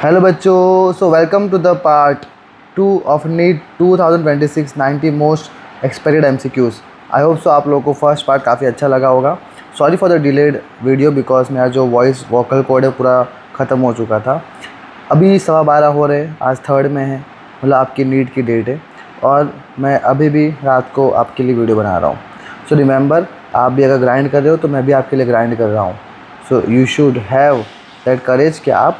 Hello बच्चों, so welcome to the part 2 of NEET 2026 90 most expected MCQs. I hope so आप लोगों को first part काफ़ी अच्छा लगा होगा। Sorry for the delayed video because मेरा जो वॉइस वोकल कोड है पूरा ख़त्म हो चुका था। अभी 12:15 हो रहे, आज 3rd में है, मतलब आपकी नीट की डेट है और मैं अभी भी रात को आपके लिए वीडियो बना रहा हूँ। सो रिमेंबर, आप भी अगर ग्राइंड कर रहे हो तो मैं भी आपके लिए ग्राइंड कर रहा हूँ। So you should have that courage कि आप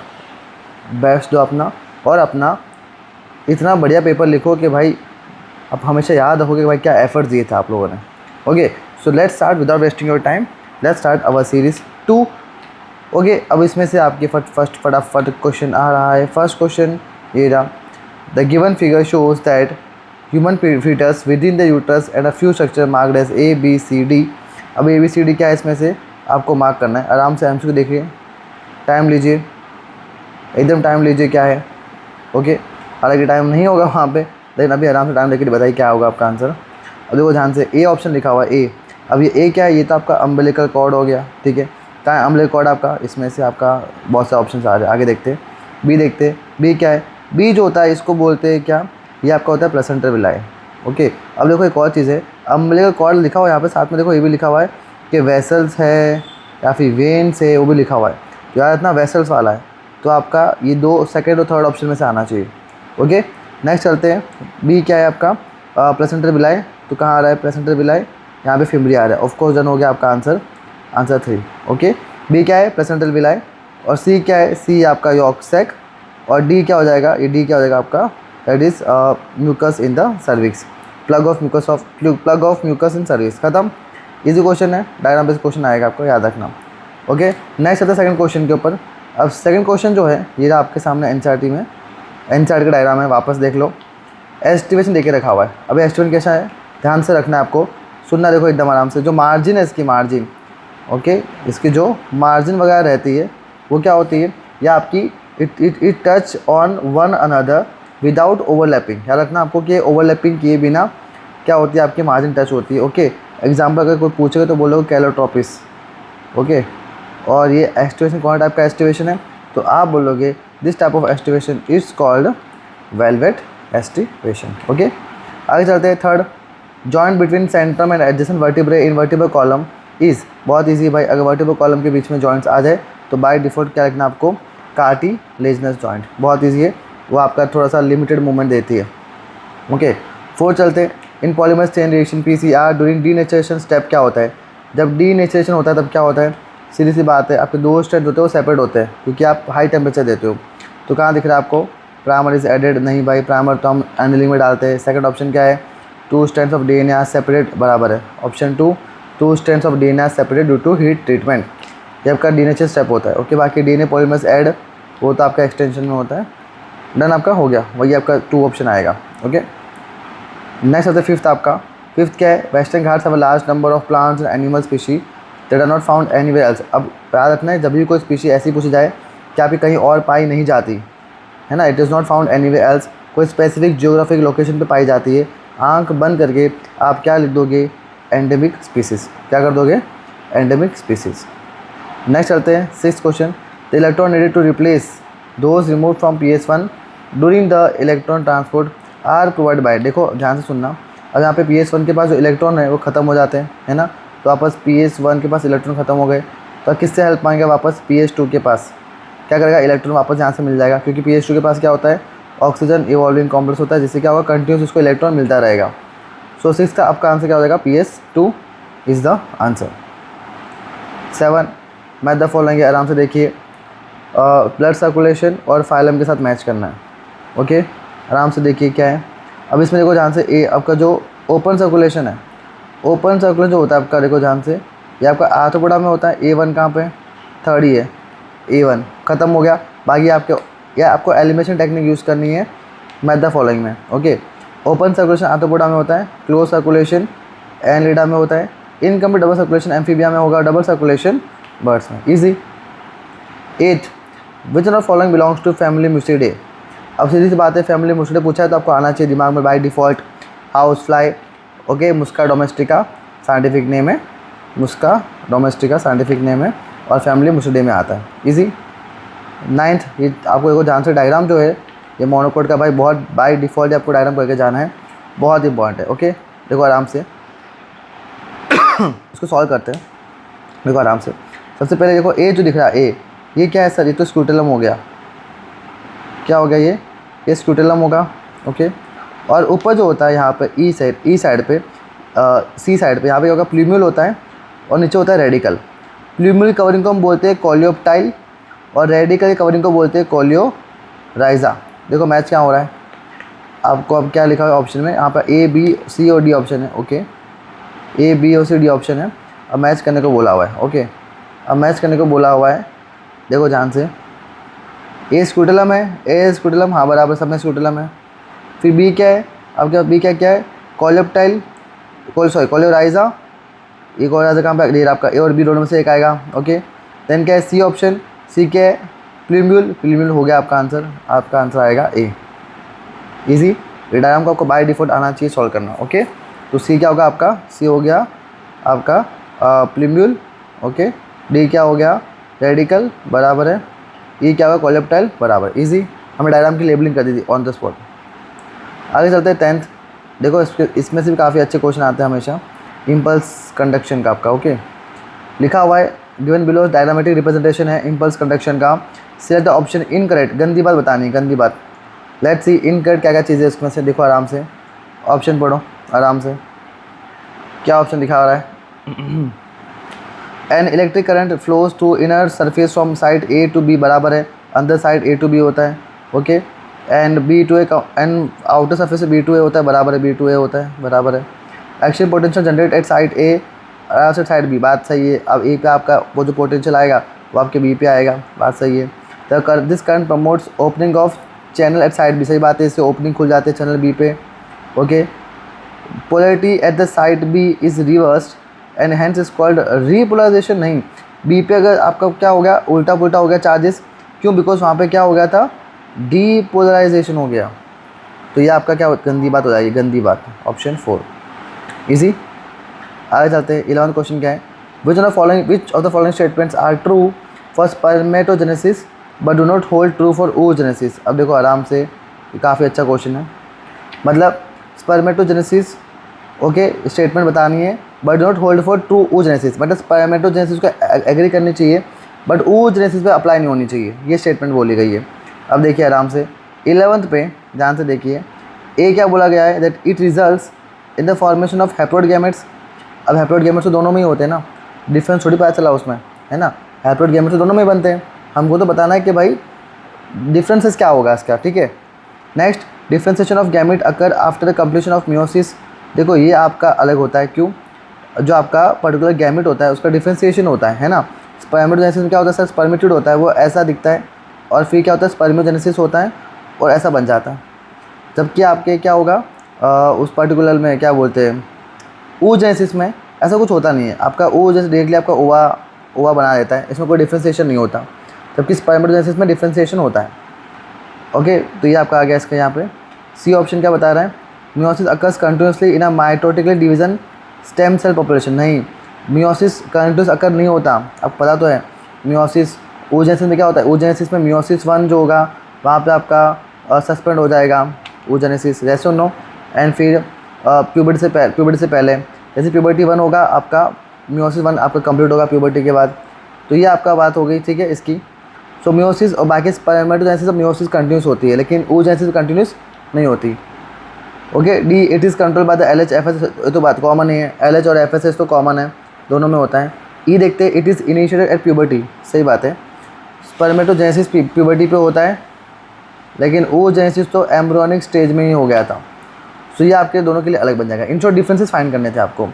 बेस्ट दो अपना और अपना इतना बढ़िया पेपर लिखो कि भाई अब हमेशा याद रखोगे कि भाई क्या एफर्ट दिए थे आप लोगों ने। Okay, so let's start without wasting your time. Let's start our series 2। Okay, अब इसमें से आपके फटाफट क्वेश्चन आ रहा है। फर्स्ट क्वेश्चन ये रहा, the given figure shows that human foetus within the uterus and a few structure marked as ABCD। अब ABCD क्या है इसमें से आपको मार्क करना है। आराम से एमसीक्यू देखिए, टाइम लीजिए, एकदम टाइम लीजिए क्या है। ओके, हालांकि टाइम नहीं होगा वहाँ पे, लेकिन अभी आराम से टाइम लेकर बताइए क्या होगा आपका आंसर। अब देखो ध्यान से, ए ऑप्शन लिखा हुआ है ए। अब ये ए क्या है, ये तो आपका अम्बिलिकल कॉर्ड हो गया, ठीक है। कहाँ है अम्बिलिकल कॉर्ड आपका, इसमें से आपका बहुत सारे ऑप्शन आ रहे हैं। आगे देखते हैं, बी देखते हैं, बी क्या है। बी जो होता है इसको बोलते हैं क्या, ये आपका होता है प्लेसेंटा विलाई। ओके, अब देखो एक और चीज़ है, अम्बिलिकल कॉर्ड लिखा हुआ है यहाँ पे, साथ में देखो ये भी लिखा हुआ है कि वेसल्स है या फिर वेन्स है, वो भी लिखा हुआ है। तो यार इतना वेसल्स वाला है तो आपका ये दो सेकेंड और थर्ड ऑप्शन में से आना चाहिए। ओके, नेक्स्ट चलते हैं, बी क्या है आपका प्लेसेंटा विलाई। तो कहाँ आ रहा है प्लेसेंटा विलाई, यहाँ पे फिमरी आ रहा है। ऑफ कोर्स डन हो गया आपका आंसर, आंसर 3। ओके, बी क्या है प्लेसेंटा विलाई और सी क्या है, सी आपका यॉर्क सैक और डी क्या हो जाएगा, ये डी क्या हो जाएगा आपका, that is mucus in the cervix, plug of mucus in cervix. खत्म, इजी क्वेश्चन है, डायग्राम बेस्ड क्वेश्चन आएगा आपको, याद रखना। ओके, नेक्स्ट आता है सेकंड क्वेश्चन के ऊपर। अब सेकंड क्वेश्चन जो है ये आपके सामने एनसीईआरटी में, एनसीईआरटी का डायग्राम है, वापस देख लो। एस्टिमेशन देके रखा हुआ है। अभी एस्टिमेशन कैसा है, ध्यान से रखना है आपको, सुनना देखो एकदम आराम से। जो मार्जिन है इसकी मार्जिन, ओके, इसकी जो मार्जिन वगैरह रहती है वो क्या होती है, या आपकी it touch on one another without overlapping. याद रखना आपको कि ओवरलैपिंग किए बिना क्या होती है, आपकी मार्जिन टच होती है। ओके, एग्जाम्पल अगर कोई पूछेगा तो बोलोगे कैलोट्रोपिस। ओके, और ये एस्टिवेशन कौन टाइप का एस्टिवेशन है, तो आप बोलोगे this type of aestivation is called velvet aestivation. Okay, आगे चलते हैं। Third, joint between Centrum and adjacent vertebrae in vertebral column is, बहुत इजी भाई, अगर वर्टिब्रल कॉलम के बीच में जॉइंट्स आ जाए तो बाय डिफॉल्ट क्या लिखना आपको, कार्टिलेजिनस जॉइंट। बहुत ईजी है, वो आपका थोड़ा सा लिमिटेड मूवमेंट देती है। ओके, फोर्थ चलते हैं, in polymerase chain reaction PCR during denaturation step क्या होता है। जब डीनेचुरेशन होता है तब क्या होता है, सीधी सी बात है, आपके दो स्टेट होते हैं वो सेपरेट होते हैं क्योंकि आप हाई टेम्परेचर देते हो। तो कहाँ दिख रहा है आपको, प्राइमर इज एडेड, नहीं भाई, प्राइमर तो हम एनिलिंग में डालते हैं। सेकंड ऑप्शन क्या है, 2 strands of DNA are separate, बराबर है option 2 strands of DNA are separate due to heat treatment. ये आपका डीनेचर स्टेप होता है। ओके, बाकी DNA पॉलीमर्स ऐड वो तो आपका एक्सटेंशन में होता है। डन आपका हो गया, वही आपका 2 ऑप्शन आएगा। ओके, नेक्स्ट आता है फिफ्थ आपका। फिफ्थ क्या है, Western Ghats have a large number of plants and animal species that are not found anywhere else. अब याद रखना है, जब भी कोई स्पीशी ऐसी पूछी जाए कि आपकी कहीं और पाई नहीं जाती है ना, it is not found anywhere else, कोई स्पेसिफिक जियोग्राफिक लोकेशन पे पाई जाती है, आंख बंद करके आप क्या लिख दोगे, एंडेमिक स्पीसीज। क्या कर दोगे, एंडेमिक स्पीसीज। नेक्स्ट चलते हैं sixth question, the electron needed to replace those removed from PS1 during the electron transport are provide by. देखो ध्यान से सुनना, अब यहाँ पे PS1 के पास जो इलेक्ट्रॉन है वो ख़त्म हो जाते हैं, है ना, तो वापस PS1 के पास इलेक्ट्रॉन ख़त्म हो गए तो किससे हेल्प पाएंगे, वापस PS2 के पास क्या करेगा, इलेक्ट्रॉन वापस यहाँ से मिल जाएगा क्योंकि PS2 के पास क्या होता है, ऑक्सीजन इवॉल्विंग कॉम्प्लेक्स होता है, जिससे क्या होगा, कंटिन्यूस उसको इलेक्ट्रॉन मिलता रहेगा। सो 6 का आपका आंसर क्या हो जाएगा, PS2 is the answer. 7, math the following, आराम से देखिए, ब्लड सर्कुलेशन और फाइलम के साथ मैच करना है। ओके, आराम से देखिए क्या है। अब इसमें देखो ध्यान से, ए आपका जो ओपन सर्कुलेशन है, ओपन सर्कुलेशन जो होता है आपका, देखो ध्यान से, ये आपका आर्थ्रोपोडा में होता है। A1 कहाँ पे, 3rd ही है, A1 ख़त्म हो गया। बाकी आपके या आपको एलिमिनेशन टेक्निक यूज़ करनी है मैथ द फॉलोइंग में। ओके, ओपन सर्कुलेशन आर्थ्रोपोडा में होता है, क्लोज सर्कुलेशन एनलिडा में होता है, इनकम्प्लीट डबल सर्कुलेशन एम्फीबिया में होगा, डबल सर्कुलेशन बर्ड्स में। Easy. 8, which of following belongs to family Muscidae. अब सीधी सी बात है, फैमिली म्यूसिडे पूछा है तो आपको आना चाहिए दिमाग में by default, house fly. Okay, Muska domestica scientific name है, मुस्का डोमेस्टिका साइंटिफिक नेम है और फैमिली म्यूसिडे में आता है। इजी। नाइन्थ, ये आपको देखो ध्यान से डायग्राम जो है ये मोनोकोड का भाई बहुत बाय डिफ़ॉल्ट आपको डायग्राम करके जाना है, बहुत इंपॉर्टेंट है। ओके, देखो आराम से इसको सॉल्व करते हैं। देखो आराम से, सबसे पहले देखो ए जो दिख रहा है ए, ये क्या है सर? ये तो स्क्रूटेलम हो गया। क्या हो गया ये स्क्रूटेलम होगा। ओके, और ऊपर जो होता है यहाँ पे ई साइड पे, सी साइड पे यहाँ पे होगा प्लूम्यूल होता है, और नीचे होता है रेडिकल। प्लूम्यूल कवरिंग को हम बोलते हैं कोलियोप्टाइल, और रेडिकल कवरिंग को बोलते हैं कोलियोराइजा। देखो मैच क्या हो रहा है आपको, अब क्या लिखा हुआ है ऑप्शन में, यहाँ पर ए बी सी और डी ऑप्शन है। ओके, ए बी और सी डी ऑप्शन है। अब मैच करने को बोला हुआ है। ओके, अब मैच करने को बोला हुआ है, देखो ध्यान से, ए स्क्रूटेलम है, ए स्क्रूटेलम, हाँ बराबर सब में स्क्रूटेलम है। फिर बी क्या है? अब क्या बी क्या है? Coleoptile, coleorhiza. ये कोलियोराइजा कहाँ पे? आपका ए और बी दोनों में से एक आएगा। ओके, देन क्या है सी ऑप्शन, सी क्या है? प्लूम्यूल हो गया आपका आंसर, आपका आंसर आएगा ए। इजी, डायग्राम को आपको बाय डिफ़ॉल्ट आना चाहिए सॉल्व करना। ओके, तो सी क्या होगा आपका? सी हो गया आपका प्लूम्यूल। ओके, डी क्या हो गया? रेडिकल बराबर है, ई क्या होगा? कोलियोप्टाइल बराबर। इजी, हमें डायग्राम की लेबलिंग कर दी थी ऑन द स्पॉट। आगे चलते हैं 10th। देखो इसमें से भी काफ़ी अच्छे क्वेश्चन आते हैं हमेशा, इम्पल्स कंडक्शन का आपका। ओके, लिखा हुआ है गिवन बिलो डायग्रामेटिक रिप्रेजेंटेशन है इम्पल्स कंडक्शन का, सिलेक्ट द ऑप्शन इनकरेक्ट। गंदी बात बतानी है, गंदी बात। लेट्स सी इनकरेक्ट क्या क्या चीज़ें इसमें से। देखो आराम से ऑप्शन पढ़ो आराम से, क्या ऑप्शन दिखा रहा है। An electric current flows to inner surface from side A to B बराबर है, अंदर साइड ए टू बी होता है। Okay, and B to A and outer surface से बी टू ए होता है, बराबर है, बी टू ए होता है, बराबर है। Action potential generate at side A से साइड बी, बात सही है। अब ए पे आपका वो जो पोटेंशियल आएगा वो आपके बी पे आएगा, बात सही है। तो this current promotes opening of channel at side B, सही बात है, इससे ओपनिंग खुल जाते हैं चैनल बी पे। Okay, polarity at the side B is reversed and hence is called repolarisation. नहीं, बी पे अगर आपका क्या हो गया? उल्टा पुल्टा हो गया चार्जेस, क्यों? बिकॉज वहाँ पे क्या हो गया था? डीपोलराइजेशन हो गया। तो ये आपका क्या गंदी बात हो जाएगी, गंदी बात। Option 4 easy. आगे चलते हैं, 11th क्वेश्चन क्या है? Which of the following statements are true for spermatogenesis but do not hold true for oogenesis। अब देखो आराम से, ये काफ़ी अच्छा क्वेश्चन है। मतलब स्पर्मेटोजेनेसिस, ओके, स्टेटमेंट बतानी है but do not hold for true oogenesis, मतलब स्पर्मेटोजेनेसिस को एग्री करनी चाहिए बट oogenesis पे अप्लाई नहीं होनी चाहिए, ये स्टेटमेंट बोली गई है। अब देखिए आराम से 11th पे ध्यान से देखिए, ए क्या बोला गया है? That it results in the formation of haploid gametes. अब हैप्लॉइड गैमेट्स तो दोनों में ही होते हैं ना, डिफरेंस थोड़ी पता चला उसमें, है ना। हैप्लॉइड गैमेट्स तो दोनों में ही बनते हैं, हमको तो बताना है कि भाई डिफरेंसेस क्या होगा इसका, ठीक है। Next, differentiation of gamete occur after the completion of meiosis. देखो ये आपका अलग होता है, क्यों? जो आपका पर्टिकुलर गैमेट होता है उसका डिफ्रेंसिएशन होता है ना। स्पर्मेटोजेनेसिस में क्या होता है सर? स्पर्मेटिड होता है, वो ऐसा दिखता है, और फिर क्या होता है? स्पर्मियोजेनेसिस होता है और ऐसा बन जाता है। जबकि आपके क्या होगा उस पर्टिकुलर में क्या बोलते हैं, oogenesis में ऐसा कुछ होता नहीं है। आपका ओ जैसे डायरेक्टली आपका ओवा बना देता है, इसमें कोई डिफ्रेंसिएशन नहीं होता, जबकि स्पर्मेटोजेनेसिस में डिफ्रेंसिएशन होता है। ओके, तो ये आपका आ गया इसका यहाँ पे। सी ऑप्शन क्या बता रहा है? Meiosis occurs continuously in a mitotically division stem cell population. नहीं, मियोसिस कंटिन्यूस अकर नहीं होता, आपको पता तो है। मियोसिस oogenesis में क्या होता है? oogenesis में मियोसिस 1 जो होगा वहाँ पे आपका सस्पेंड हो जाएगा oogenesis, जैसे नो। एंड फिर प्यूबर्टी से पहले, जैसे प्यूबर्टी 1 होगा आपका, मियोसिस 1 आपका कंप्लीट होगा प्यूबर्टी के बाद। तो ये आपका बात हो गई, ठीक है इसकी। सो मियोसिस और बाकी स्पर्मेटोजेनेसिस सब मियोसिस कंटिन्यूस होती है, लेकिन oogenesis कंटिन्यूस नहीं होती। Okay, D it is control by the LH FSH, ये तो बात कॉमन ही है, LH और FSH तो कॉमन है, दोनों में होता है। ई देखते हैं, it is initiated at puberty, सही बात है। स्पर्मेटोजेनेसिस प्यूबर्टी पे होता है, लेकिन oogenesis तो एम्ब्रियोनिक स्टेज में ही हो गया था। सो ये आपके दोनों के लिए अलग बन जाएगा। इन शॉर्ट डिफरेंसेस फाइंड करने थे आपको।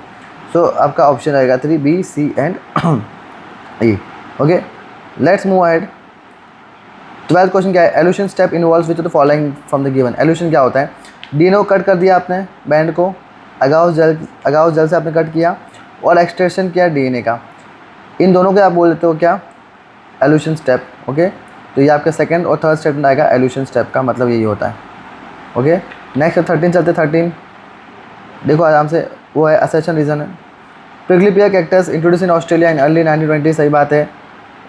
सो आपका ऑप्शन रहेगा 3 B C and E। Okay, let's move ahead. 12th question क्या है? Elution step involves which of the following from the given. Elution क्या होता है? डीएनए को कट कर दिया आपने, बैंड को अगाउस जेल से आपने कट किया, और एक्सट्रैक्शन किया डीएनए का। इन दोनों के आप बोल देते हो क्या? Elution step. ओके, तो ये आपका सेकंड और थर्ड स्टेटमेंट आएगा एल्यूशन स्टेप का, मतलब यही होता है। ओके, नेक्स्ट 13 चलते। 13 देखो आराम से, वो है असेशन रीजन है। Prickly peer cactus introduce in Australia in early 1920, सही बात है।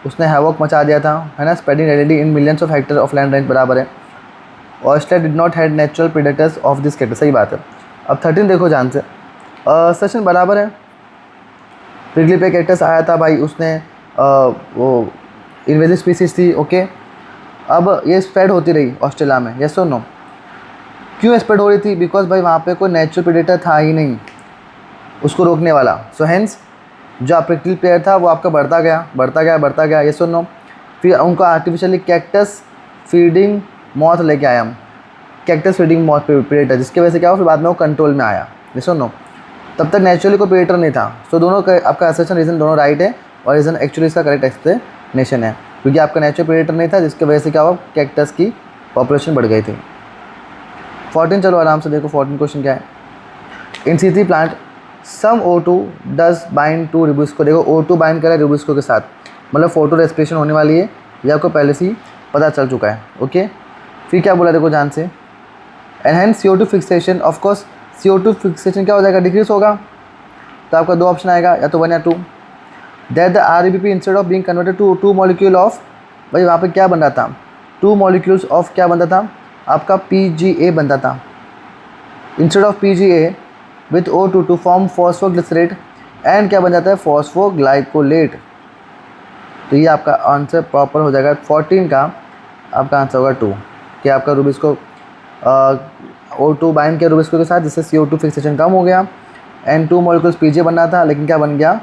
उसने हैवॉक मचा दिया था, है ना, spreading readily in millions of vector of land range बराबर है। Australia did not had natural predators of this character, सही बात है। अब 13 देखो ध्यान से, सेशन बराबर है। प्रिगली पे कैक्टस आया था भाई, उसने वो इन्वेजिव स्पीसीज थी, ओके। अब ये स्प्रेड होती रही ऑस्ट्रेलिया में, यस और नो? क्यों स्प्रेड हो रही थी? बिकॉज भाई वहाँ पे कोई नेचुरल प्रेडेटर था ही नहीं उसको रोकने वाला। सो हेंस जो आप प्रिगली प्लेयर था वो आपका बढ़ता गया बढ़ता गया बढ़ता गया, यस और नो? फिर उनको आर्टिफिशियली कैक्टस फीडिंग मॉथ लेके आया हम, कैक्टस फीडिंग मॉथ प्रेडेटर, जिसकी वजह से क्या हुआ, फिर बाद में वो कंट्रोल में आया, यस और नो? तब तक नेचुरली कोई प्रेडेटर नहीं था। सो दोनों का आपका असर्शन रीज़न दोनों राइट है, और रीज़न एक्चुअली इसका करेक्ट एक्सप्लेनेशन है, क्योंकि आपका नेचुरल प्रेडेटर नहीं था, जिसकी वजह से क्या हुआ, कैक्टस की पॉपुलेशन बढ़ गई थी। 14 चलो आराम से देखो, 14 क्वेश्चन क्या है। In C3 plant some O2 does bind to RuBisCO, देखो O2 बाइंड करा रिब्यूस्को के साथ, मतलब फोटो रेस्पिरेशन होने वाली है, ये आपको पहले से ही पता चल चुका है, ओके। फिर क्या बोला देखो ध्यान से, enhance CO2 fixation, of course CO2 fixation क्या हो जाएगा, डिक्रीज होगा। तो आपका दो ऑप्शन आएगा, या तो 1 या 2। That the RBP instead of being converted to 2 molecule of, भाई वहाँ पे क्या बन रहा था, 2 मॉलिक्यूल्स ऑफ क्या बनता था, आपका PGA बनता था, instead of PGA with O2 to form phosphoglycerate, and क्या बन जाता है, फॉस्फोग्लाइकोलेट। तो ये आपका आंसर प्रॉपर हो जाएगा 14 का, आपका आंसर होगा 2, कि आपका रूबिस्को O2 बाइंड किया रूबिस्को के साथ, जिससे CO2 फिक्सेशन कम हो गया, एंड 2 मॉलिक्यूल्स PGA बनना था, लेकिन क्या बन गया,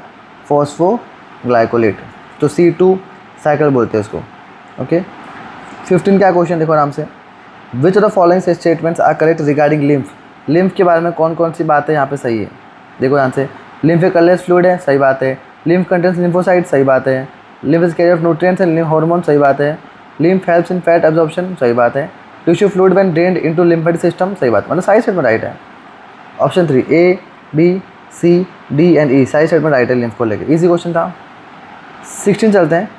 फॉस्फोग्लाइकोलेट। तो C2 साइकिल बोलते हैं इसको, ओके। 15 क्या क्वेश्चन देखो आराम से, which of the following statements are correct regarding lymph, lymph के बारे में कौन कौन सी बातें यहाँ पे सही है, देखो यहाँ से। लिम्फ एक कलरलेस फ्लूइड है, सही बात है। लिम्फ कंटेन्स लिम्फोसाइट, सही बात है। Lymph is carrier of nutrients and lymph hormone, सही बात है। Lymph helps in fat absorption, सही बात है। Tissue fluid when drained into lymphatic system, सही बात, मतलब सारी स्टेटमेंट राइट है। Option 3 A B C D and E सारी स्टेटमेंट राइट है लिम्फ को लेकर, इजी क्वेश्चन था। 16 चलते हैं,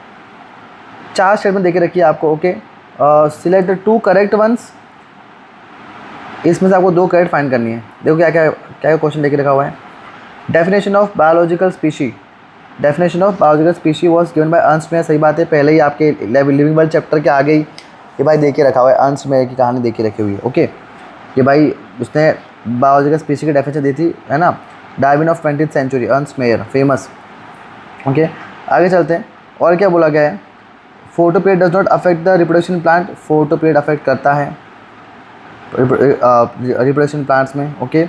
4 स्टेटमेंट देके रखिए आपको, okay. Select the 2 correct ones, इसमें से आपको 2 करेक्ट फाइंड करनी है। देखो क्या क्या क्या क्वेश्चन देके रखा हुआ है। Definition of biological species, definition of biological species was given by Ernst Mayr, सही बात है, पहले ही आपके लिविंग वर्ल्ड चैप्टर के आगे ही ये भाई देके रखा हुआ है, अर्नस्ट मेयर की कहानी देके रखी हुई है, ओके। ये भाई उसने बायोलॉजिकल स्पीशी की डेफिनेशन दी थी, है ना, Darwin of 20th century, Ernst Mayr, famous, okay. आगे चलते हैं, और क्या बोला गया है, photoperiod does not affect the reproduction plant, photoperiod affect करता है रिप्रोडक्शन प्लांट्स में, ओके,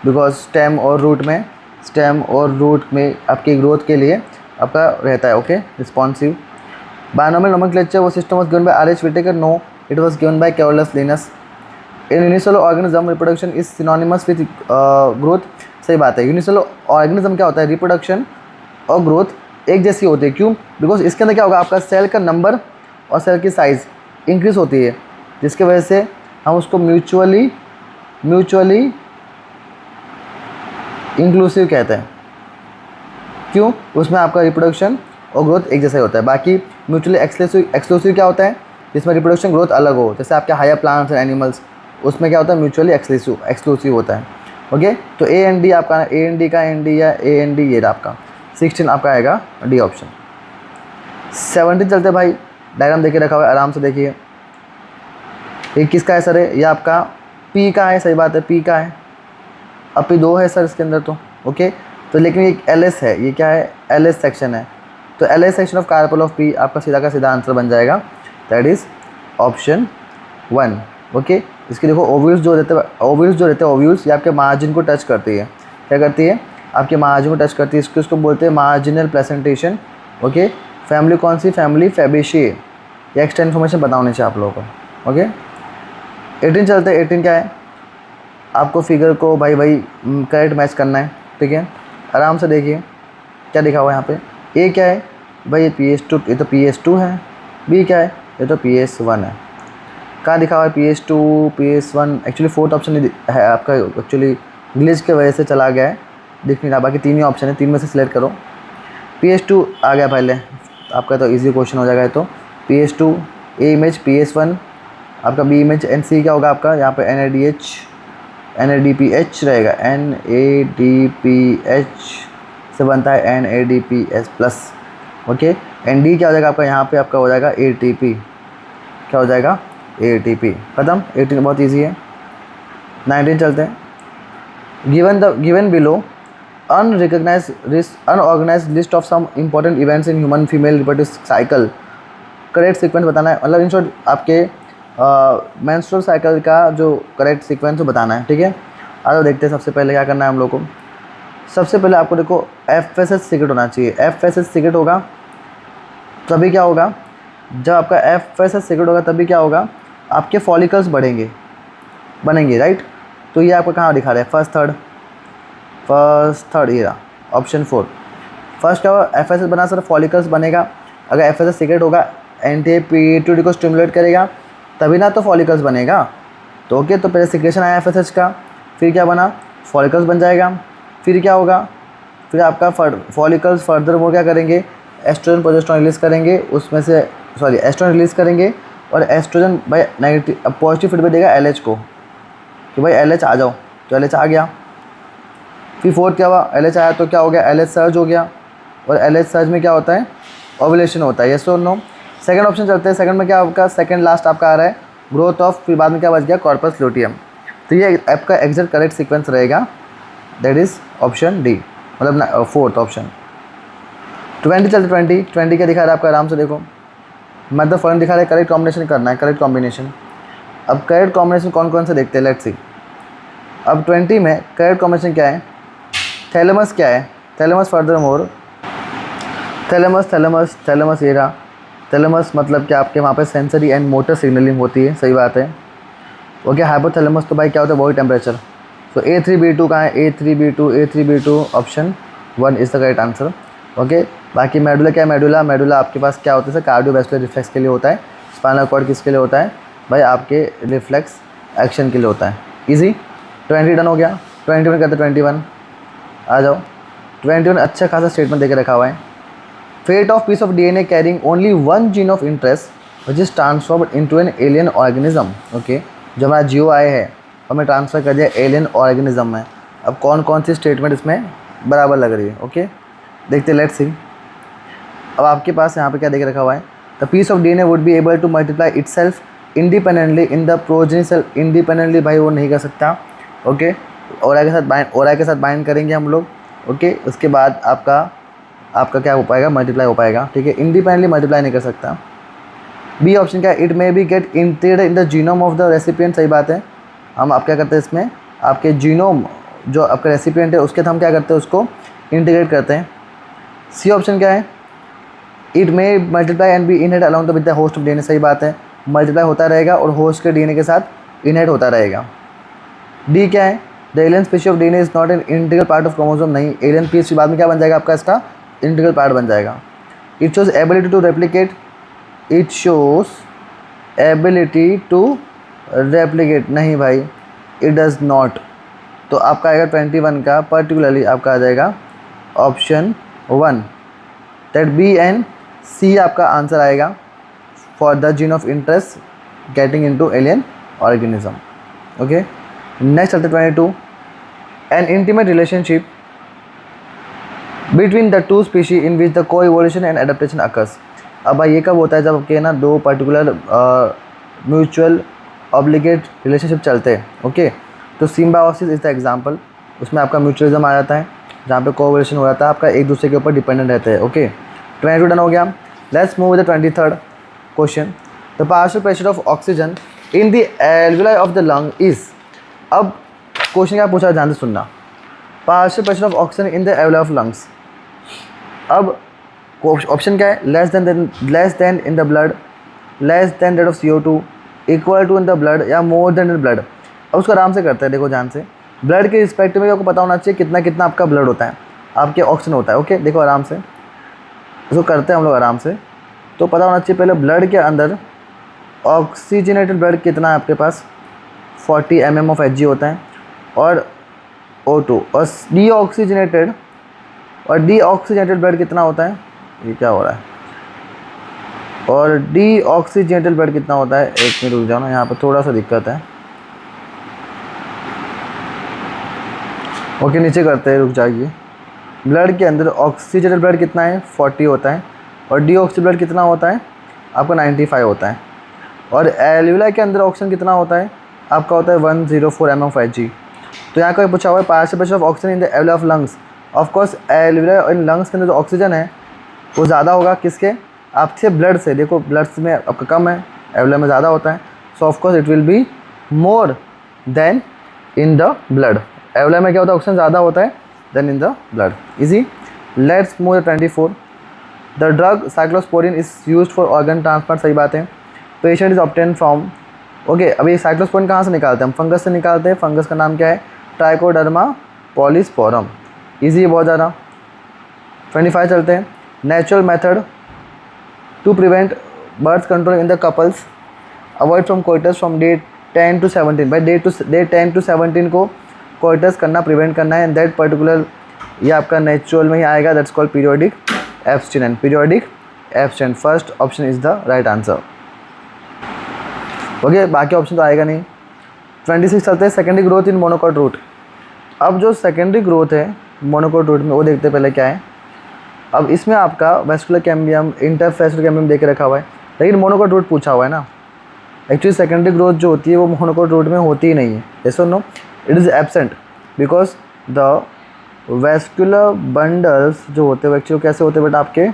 बिकॉज स्टेम और रूट में आपकी ग्रोथ के लिए आपका रहता है, ओके, रिस्पॉन्सिव। बायनोमियल नोमेनक्लेचर वो system was given by R.H. Whittaker, no it was given bye Carolus Linus. In unicellular organism reproduction is synonymous with growth, सही बात है। यूनिसेलुलर ऑर्गेनिज्म क्या होता है, रिप्रोडक्शन और ग्रोथ एक जैसी होती है, क्यों, बिकॉज इसके अंदर क्या होगा, आपका सेल का नंबर और सेल की साइज़ इंक्रीज होती है, जिसकी वजह से हम उसको म्यूचुअली इंक्लूसिव कहते हैं, क्यों, उसमें आपका रिप्रोडक्शन और ग्रोथ एक जैसा ही होता है। बाकी म्यूचुअली एक्सक्लूसिव क्या होता है, जिसमें रिप्रोडक्शन ग्रोथ अलग हो, जैसे आपके हायर प्लांट्स एंड एनिमल्स, उसमें क्या होता है, म्यूचुअली एक्सक्लूसिव होता है, ओके। तो A एंड D आपका, A एंड D का एंड D या A एंड D ये आपका 16 आपका आएगा D ऑप्शन। 17 चलते भाई, डायग्राम देखिए रखा हुआ है, आराम से देखिए। ये किसका है सर, है ये आपका P का है, सही बात है, P का है। अब P2 है सर इसके अंदर, तो ओके। तो लेकिन ये LS है, ये क्या है, LS सेक्शन है, तो LS section of carpel of P आपका सीधा का सीधा आंसर बन जाएगा, दैट इज़ ऑप्शन 1, ओके। इसके देखो ओव्यूल्स जो रहते हैं ओव्यूल्स ये आपके मार्जिन को टच करती है, क्या करती है, आपके मार्जिन को टच करती है, इसको बोलते हैं मार्जिनल प्लेसेंटेशन, ओके। फैमिली कौन सी, फैमिली फैबेशिए, ये एक्स्ट्रा इन्फॉर्मेशन पता होनी चाहिए आप लोगों को, ओके। 18 चलते हैं, 18 क्या है, आपको फिगर को भाई करेक्ट मैच करना है, ठीक है। आराम से देखिए क्या लिखा हुआ है यहाँ पे। ए क्या है भाई, ये PS2, ये तो PS2 है। बी क्या है, ये तो PS1 है। कहाँ लिखा हुआ है PS2 PS1, actually 4th option है आपका, एक्चुअली ग्लिच के वजह से चला गया है, दिख नहीं रहा, बाकी 3 ही ऑप्शन है, 3 में से सिलेक्ट करो। PS2 आ गया पहले आपका, तो इजी क्वेश्चन हो जाएगा। तो PS2, ए इमेज PS1 आपका, बी इमेज NC क्या होगा आपका, यहाँ पे NADPH रहेगा, NADPH से बनता है NADPH plus, okay. And D क्या हो जाएगा आपका, यहाँ पे आपका हो जाएगा ATP। क्या हो जाएगा, ATP। खत्म। 18 बहुत ईजी है। 19 चलते हैं। Given below unorganised list of some important events in human female reproductive cycle. Correct sequence बताना है, मतलब इन शॉर्ट आपके मेंस्ट्रुअल साइकिल का जो करेक्ट सीक्वेंस बताना है, ठीक है। आगे देखते हैं। सबसे पहले क्या करना है हम लोग को, सबसे पहले आपको देखो FSH सीक्रेट होना चाहिए। FSH सीक्रेट होगा तभी क्या होगा, जब आपका FSH सीक्रेट होगा तभी क्या होगा, आपके फॉलिकल्स बनेंगे, राइट। तो ये आपको कहाँ दिखा रहा है, फर्स्ट थर्ड ये ऑप्शन 4। फर्स्ट क्या होगा, FSH बना सर, फॉलिकल्स बनेगा। अगर FSH सीक्रेट होगा, NTA-PTUD को स्टिमुलेट करेगा तभी ना तो फॉलिकल्स बनेगा। तो ओके, तो पहले सिक्रेशन आया FSH का, फिर क्या बना, फॉलिकल्स बन जाएगा। फिर क्या होगा, फिर आपका फॉलिकल्स फर्दर वो क्या करेंगे, एस्ट्रोजन प्रोजेस्टेरोन रिलीज़ करेंगे, उसमें से एस्ट्रोजन रिलीज़ करेंगे। और एस्ट्रोजन भाई नेगेटिव पॉजिटिव फीडबैक देगा LH को कि भाई LH आ जाओ, तो LH आ गया। फिर फोर्थ क्या हुआ, LH आया तो क्या हो गया, LH सर्ज हो गया। और LH सर्ज में क्या होता है, ओवुलेशन होता है। यस और नो। सेकंड ऑप्शन चलते हैं। सेकंड में क्या आपका, सेकंड लास्ट आपका आ रहा है ग्रोथ ऑफ, फिर बाद में क्या बच गया, कॉर्पस लुटियम। तो ये आपका एग्जैक्ट करेक्ट सीक्वेंस रहेगा, दैट इज़ ऑप्शन डी, मतलब फोर्थ ऑप्शन। 20 चलते। 20 क्या दिखा रहा है आपका, आराम से देखो। मतलब फॉरन दिखा रहा है, करेक्ट कॉम्बिनेशन करना है, करेक्ट कॉम्बिनेशन। अब करेक्ट कॉम्बिनेशन कौन कौन से देखते हैं, लेट्स सी। अब 20 में करेक्ट कॉम्बिनेशन क्या है, थैलेमस क्या है, थैलेमस फर्दर मोर, थैलेमस ये रहा। थैलेमस मतलब कि आपके वहाँ पे सेंसरी एंड मोटर सिग्नलिंग होती है, सही बात है। ओके। हाइपोथैलेमस तो भाई क्या होता है, बॉडी टेम्परेचर। सो A3B2 कहाँ है, A3B2 option 1 is the correct answer. Okay. बाकी मेडुला क्या है, मेडुला आपके पास क्या होता है, कार्डियोवैस्कुलर रिफ्लेक्स के लिए होता है। स्पाइनल कॉर्ड किसके लिए होता है भाई, आपके रिफ्लेक्स एक्शन के लिए होता है। ईजी। 20 डन हो गया। 21 कहते हैं, 21 आ जाओ। 21 अच्छा खासा स्टेटमेंट देके रखा हुआ है। Fate of piece of DNA carrying only one gene of interest which is transformed into an alien organism. Okay, जो हमारा जियो आए है हमें ट्रांसफ़र कर दिया एलियन ऑर्गेनिज्म में। अब कौन कौन सी स्टेटमेंट इसमें बराबर लग रही है, ओके देखते, लेट्स सी। अब आपके पास यहाँ पे क्या देख रखा हुआ है, the piece of DNA would be able to multiply itself independently in the progeny cell. Independently भाई वो नहीं कर सकता, ओके। ओरा के साथ बाइंड करेंगे हम लोग, ओके। उसके बाद आपका क्या हो पाएगा, मल्टीप्लाई हो पाएगा, ठीक है। इंडिपेंडेंटली मल्टीप्लाई नहीं कर सकता। बी ऑप्शन क्या है, it may be get integrated in the genome of the recipient. सही बात है। हम आप क्या करते हैं इसमें, आपके जीनोम जो आपका रेसिपिएंट है उसके हम क्या करते हैं, उसको इंटीग्रेट करते हैं। सी ऑप्शन क्या है, it may multiply and be inherited along the with the host of DNA। सही बात है, मल्टीप्लाई होता रहेगा और होस्ट के DNA के साथ इनहेड होता रहेगा। डी क्या है, the alien species of DNA is not an integral part of chromosome. नहीं, एलियन स्पीशीज बाद में क्या बन जाएगा आपका, इसका इंटीग्रल पार्ट बन जाएगा। It shows ability to replicate, it shows ability to replicate. नहीं भाई, इट डज़ नॉट। तो आपका आएगा 21 का पर्टिकुलरली आपका आ जाएगा ऑप्शन 1, दैट बी एंड सी आपका आंसर आएगा for the gene of interest getting into alien organism. Okay, next चलते 22, N intimate relationship between the two species in which the को इवोल्यूशन एंड एडेप्टेशन अकर्स। अब भाई ये कब होता है, जब आपके ना दो पर्टिकुलर म्यूचुअल ऑब्लिगेट रिलेशनशिप चलते हैं, ओके। तो सिम्बायोसिस इज द एग्जांपल, उसमें आपका म्यूचुअलिज्म आ जाता है, जहाँ पे कोवोल्यूशन हो जाता है, आपका एक दूसरे के ऊपर डिपेंडेंट रहते हैं, ओके। 22 डन हो गया। Let's move with the 23rd question. The partial pressure of oxygen in the alveoli of the lung is. अब क्वेश्चन क्या पूछा, ध्यान से सुनना। Partial pressure of oxygen in the alveoli of lungs. अब ऑप्शन क्या है, less than in the blood, less than that of CO2, equal to in the blood या मोर देन इन ब्लड। अब उसको आराम से करते हैं, देखो ध्यान से। ब्लड के रिस्पेक्ट में आपको पता होना चाहिए कितना कितना आपका ब्लड होता है, आपके ऑक्सीजन होता है, ओके। देखो आराम से इसको करते हैं हम लोग आराम से। तो पता होना चाहिए पहले ब्लड के अंदर ऑक्सीजनेटेड ब्लड कितना है आपके पास, 40 mm ऑफ Hg होता है, और O2, और डीऑक्सीजनेटेड ब्लड कितना होता है, ये क्या हो रहा है, और डीऑक्सीजनेटेड ब्लड कितना होता है। एक मिनट रुक जाओ ना, यहाँ पर थोड़ा सा दिक्कत है, ओके नीचे करते हैं, रुक जाइए। ब्लड के अंदर ऑक्सीजनेटेड ब्लड कितना है, 40 होता है, और डीऑक्सी ब्लड कितना होता है आपका 95 होता है। और एल्वियोलाई के अंदर ऑक्सीजन कितना होता है आपका होता है 104 mm²Hg। तो यहाँ का पूछा हुआ है participation of oxygen in the alveoli of lungs. Of course alveoli और इन लंग्स के अंदर जो ऑक्सीजन है वो ज़्यादा होगा किसके, आपसे ब्लड से। देखो ब्लड में आपका कम है, एल्वियोलाई में ज़्यादा होता है, so of course it will be more than in the blood. Alveoli में क्या होता है ऑक्सीजन ज़्यादा होता है than in the blood. Easy. Let's move 24। The drug cyclosporin is used for organ transplant. सही बात है। Patient is obtain from, okay. अभी साइक्लोस्पोरिन कहाँ से निकालते हैं हम, फंगस से निकालते हैं। फंगस का नाम क्या है, ट्राइकोडर्मा पॉलीस्पोरम। इजी है बहुत ज़्यादा। 25 चलते हैं। Natural method to prevent birth control in the couples, avoid from coitus from day 10 to 17। भाई डे 10 to 17 को कोइटस करना, प्रिवेंट करना है। एंड दैट पर्टिकुलर ये आपका नेचुरल में ही आएगा, that's called periodic abstinent. Periodic abstinent, first option is the right answer. Okay, बाकी ऑप्शन तो आएगा नहीं। 26 चलते हैं। Secondary growth in monocot root. अब जो सेकेंडरी ग्रोथ है मोनोकॉट रूट में वो देखते पहले क्या है। अब इसमें आपका वेस्कुलर कैम्बियम, इंटरफेसियल कैम्बियम देके रखा हुआ है, लेकिन मोनोकॉट रूट पूछा हुआ है ना। एक्चुअली सेकेंडरी ग्रोथ जो होती है वो मोनोकॉट रूट में होती ही नहीं है। यस और no, it is absent because the vascular bundles जो होते हैं वो एक्चुअली कैसे होते हैं बेटा, आपके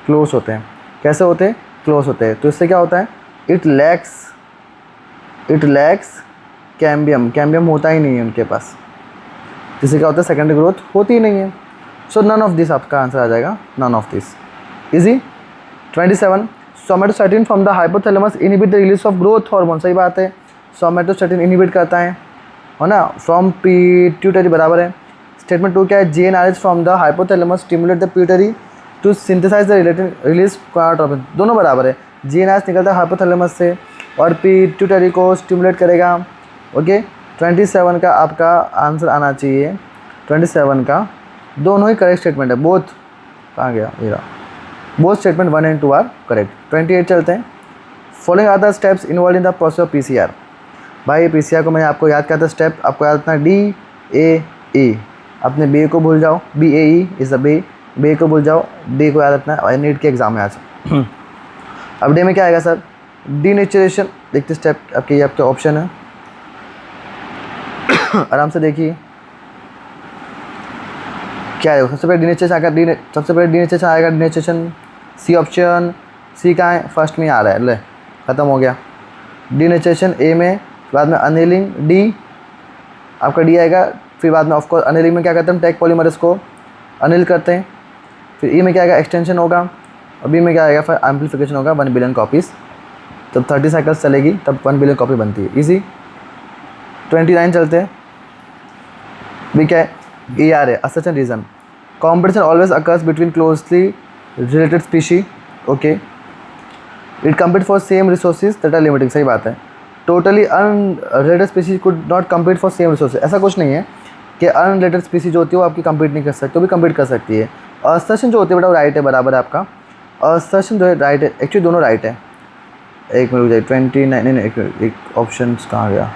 क्लोज होते हैं। कैसे होते हैं, क्लोज होते हैं। तो इससे क्या होता है, इट लैक्स कैम्बियम। कैम्बियम होता ही नहीं है उनके पास, जिससे क्या होता है सेकेंडरी ग्रोथ होती ही नहीं है। सो नन ऑफ दिस आपका आंसर आ जाएगा, none of this. Easy. 27 somatostatin from the hypothalamus inhibit the release of growth hormone. सही बात है, सोमेटोस्टैटिन इनहिबिट करता है ना, फ्रॉम पिट्यूटरी बराबर है। स्टेटमेंट 2 क्या है, GnRH from the hypothalamus stimulate the pituitary to synthesize the related release chromatophin. दोनों बराबर है, GnRH निकलता है हाइपोथैलेमस से और पिट्यूटरी को स्टिमुलेट करेगा। ओके, 27 का आपका आंसर आना चाहिए। 27 का दोनों ही करेक्ट स्टेटमेंट है, बोथ। कहाँ गया मेरा, both statement 1 and 2 are correct. 28 चलते हैं। Following are the steps involve in the process of PCR। भाई PCR को मैंने आपको याद किया था स्टेप, आपको याद रखना DAE। अपने बी को भूल जाओ, BAE इज द बे को भूल जाओ, डी को याद रखना है। नीट के एग्जाम में आज अब डे में क्या आएगा सर, डीनेचुरेशन। देखते स्टेप आपके, ये आपके ऑप्शन है, आराम से देखिए क्या है। सबसे पहले डीनेचुरेशन आएगा, सबसे पहले डीनेचुरेशन आएगा, डीनेचुरेशन सी ऑप्शन। सी कहाँ है, फर्स्ट में आ रहा है, ले खत्म हो गया। डीनेचुरेशन ए में, बाद में अनिलिंग डी, आपका डी आएगा। फिर बाद में ऑफकोर्स अनिलिंग में क्या करते हैं, टेक पॉलीमरेज को अनिल करते हैं। फिर ई में क्या आएगा, एक्सटेंशन होगा। और बी में क्या आएगा, फिर एम्पलीफिकेशन होगा 1 बिलियन कॉपीज़। तब 30 साइकिल्स चलेगी, तब 1 बिलियन कॉपी बनती है। इजी। 29 चलते हैं। भी क्या है, ER है, assertion reason. Competition always occurs between closely related species. Okay, it compete for same resources that are limiting. सही बात है। Totally unrelated species could not compete for same resources. ऐसा कुछ नहीं है कि अनरिलेटेड स्पीशीज जो होती है वो आपकी कम्पीट नहीं कर सकती, वो भी कम्पीट कर सकती है। असर्शन जो होती है बेटा वो राइट है, बराबर है आपका। असर्शन जो है राइट है, एक्चुअली दोनों राइट है। एक मिनट जाए, 29 नहीं, एक ऑप्शन कहाँ गया,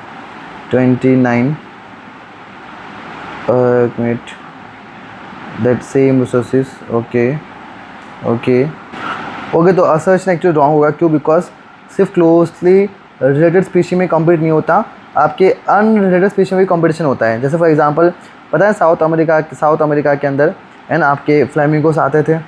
29 एक minute, that same resources. Okay, तो असर्शन एक्चुअली रॉन्ग होगा। क्यों, बिकॉज सिर्फ क्लोजली रिलेटेड स्पीशी में कम्पीट नहीं होता, आपके अनरिलेटेड स्पीशी में भी कॉम्पिटिशन होता है। जैसे फॉर एग्जांपल पता है साउथ अमेरिका के अंदर है ना, आपके फ्लैमिंगोस आते थे,